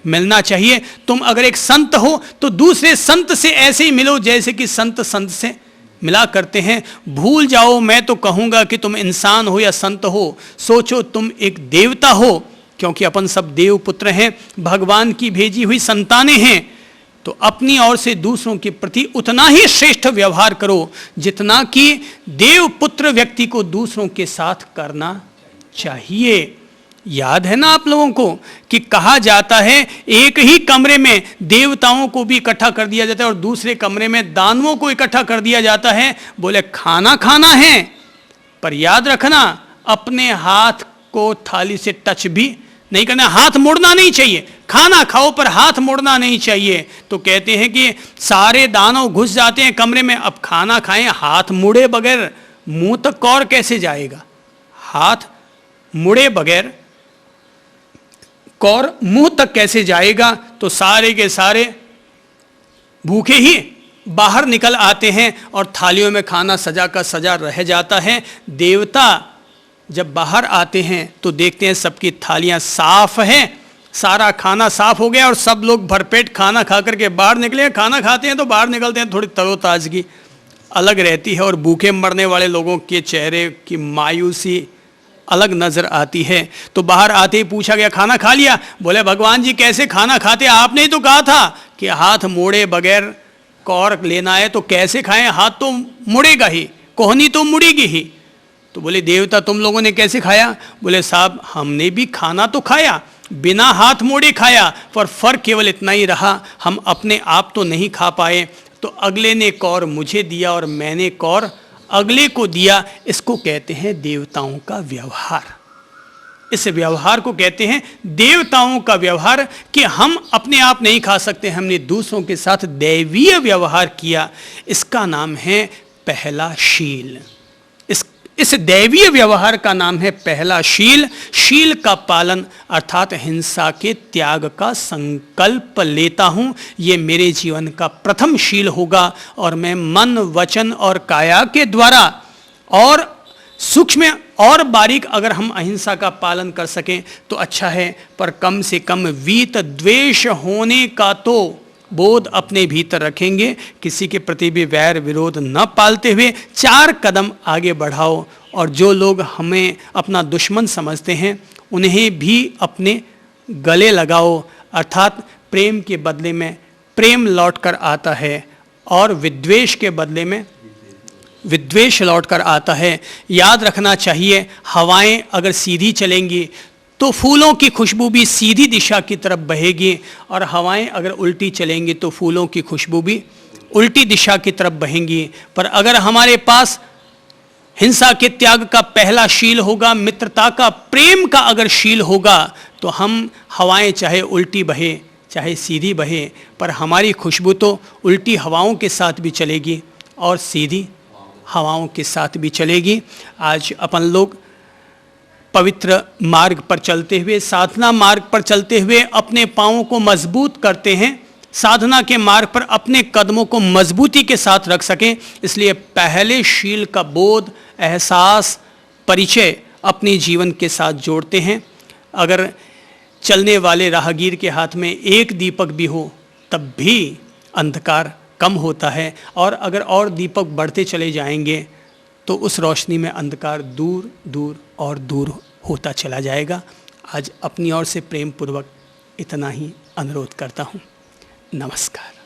मिलना चाहिए। तुम अगर एक संत हो तो दूसरे संत से ऐसे ही मिलो जैसे कि संत संत से मिला करते हैं। भूल जाओ, मैं तो कहूंगा कि तुम इंसान हो या संत हो, सोचो तुम एक देवता हो, क्योंकि अपन सब देव पुत्र हैं, भगवान की भेजी हुई संतानें हैं। तो अपनी ओर से दूसरों के प्रति उतना ही श्रेष्ठ व्यवहार करो जितना कि देव पुत्र व्यक्ति को दूसरों के साथ करना चाहिए। याद है ना आप लोगों को कि कहा जाता है एक ही कमरे में देवताओं को भी इकट्ठा कर दिया जाता है और दूसरे कमरे में दानवों को इकट्ठा कर दिया जाता है। बोले खाना खाना है, पर याद रखना अपने हाथ को थाली से टच भी नहीं करना, हाथ मोड़ना नहीं चाहिए। खाना खाओ पर हाथ मोड़ना नहीं चाहिए। तो कहते हैं कि सारे दानव घुस जाते हैं कमरे में, अब खाना खाएं हाथ मुड़े बगैर, मुंह तक कौर कैसे जाएगा? हाथ मुड़े बगैर कौर मुंह तक कैसे जाएगा? तो सारे के सारे भूखे ही बाहर निकल आते हैं और थालियों में खाना सजा का सजा रह जाता है। देवता जब बाहर आते हैं तो देखते हैं सबकी थालियां साफ हैं, सारा खाना साफ हो गया और सब लोग भरपेट खाना खा करके बाहर निकले। खाना खाते हैं तो बाहर निकलते हैं, थोड़ी तरोताजगी अलग रहती है और भूखे मरने वाले लोगों के चेहरे की मायूसी अलग नजर आती है। तो बाहर आते ही पूछा गया खाना खा लिया? बोले भगवान जी कैसे खाना खाते, आपने ही तो कहा था कि हाथ मोड़े बगैर कौर लेना है, तो कैसे खाएं? हाथ तो मुड़ेगा ही, कोहनी तो मुड़ेगी ही। तो बोले देवता तुम लोगों ने कैसे खाया? बोले साहब हमने भी खाना तो खाया, बिना हाथ मोड़े खाया, पर फर्क केवल इतना ही रहा हम अपने आप तो नहीं खा पाए, तो अगले ने कौर मुझे दिया और मैंने कौर अगले को दिया। इसको कहते हैं देवताओं का व्यवहार। इस व्यवहार को कहते हैं देवताओं का व्यवहार कि हम अपने आप नहीं खा सकते, हमने दूसरों के साथ दैवीय व्यवहार किया। इसका नाम है पहला शील। इस दैवीय व्यवहार का नाम है पहला शील। शील का पालन अर्थात हिंसा के त्याग का संकल्प लेता हूं। ये मेरे जीवन का प्रथम शील होगा और मैं मन वचन और काया के द्वारा और सूक्ष्म और बारीक अगर हम अहिंसा का पालन कर सकें तो अच्छा है, पर कम से कम वीत द्वेष होने का तो बोध अपने भीतर रखेंगे। किसी के प्रति भी वैर विरोध न पालते हुए 4 कदम आगे बढ़ाओ, और जो लोग हमें अपना दुश्मन समझते हैं उन्हें भी अपने गले लगाओ। अर्थात प्रेम के बदले में प्रेम लौट कर आता है और विद्वेष के बदले में विद्वेष लौट कर आता है। याद रखना चाहिए, हवाएं अगर सीधी चलेंगी तो फूलों की खुशबू भी सीधी दिशा की तरफ बहेगी, और हवाएं अगर उल्टी चलेंगी तो फूलों की खुशबू भी उल्टी दिशा की तरफ बहेंगी। पर अगर हमारे पास हिंसा के त्याग का पहला शील होगा, मित्रता का, प्रेम का अगर शील होगा, तो हम हवाएं चाहे उल्टी बहे चाहे सीधी बहे, पर हमारी खुशबू तो उल्टी हवाओं के साथ भी चलेगी और सीधी हवाओं के साथ भी चलेगी। आज अपन लोग पवित्र मार्ग पर चलते हुए, साधना मार्ग पर चलते हुए अपने पाँवों को मजबूत करते हैं, साधना के मार्ग पर अपने कदमों को मजबूती के साथ रख सकें। इसलिए पहले शील का बोध, एहसास, परिचय अपने जीवन के साथ जोड़ते हैं। अगर चलने वाले राहगीर के हाथ में एक दीपक भी हो तब भी अंधकार कम होता है, और अगर और दीपक बढ़ते चले जाएंगे तो उस रोशनी में अंधकार दूर दूर और दूर होता चला जाएगा। आज अपनी ओर से प्रेम पूर्वक इतना ही अनुरोध करता हूँ। नमस्कार।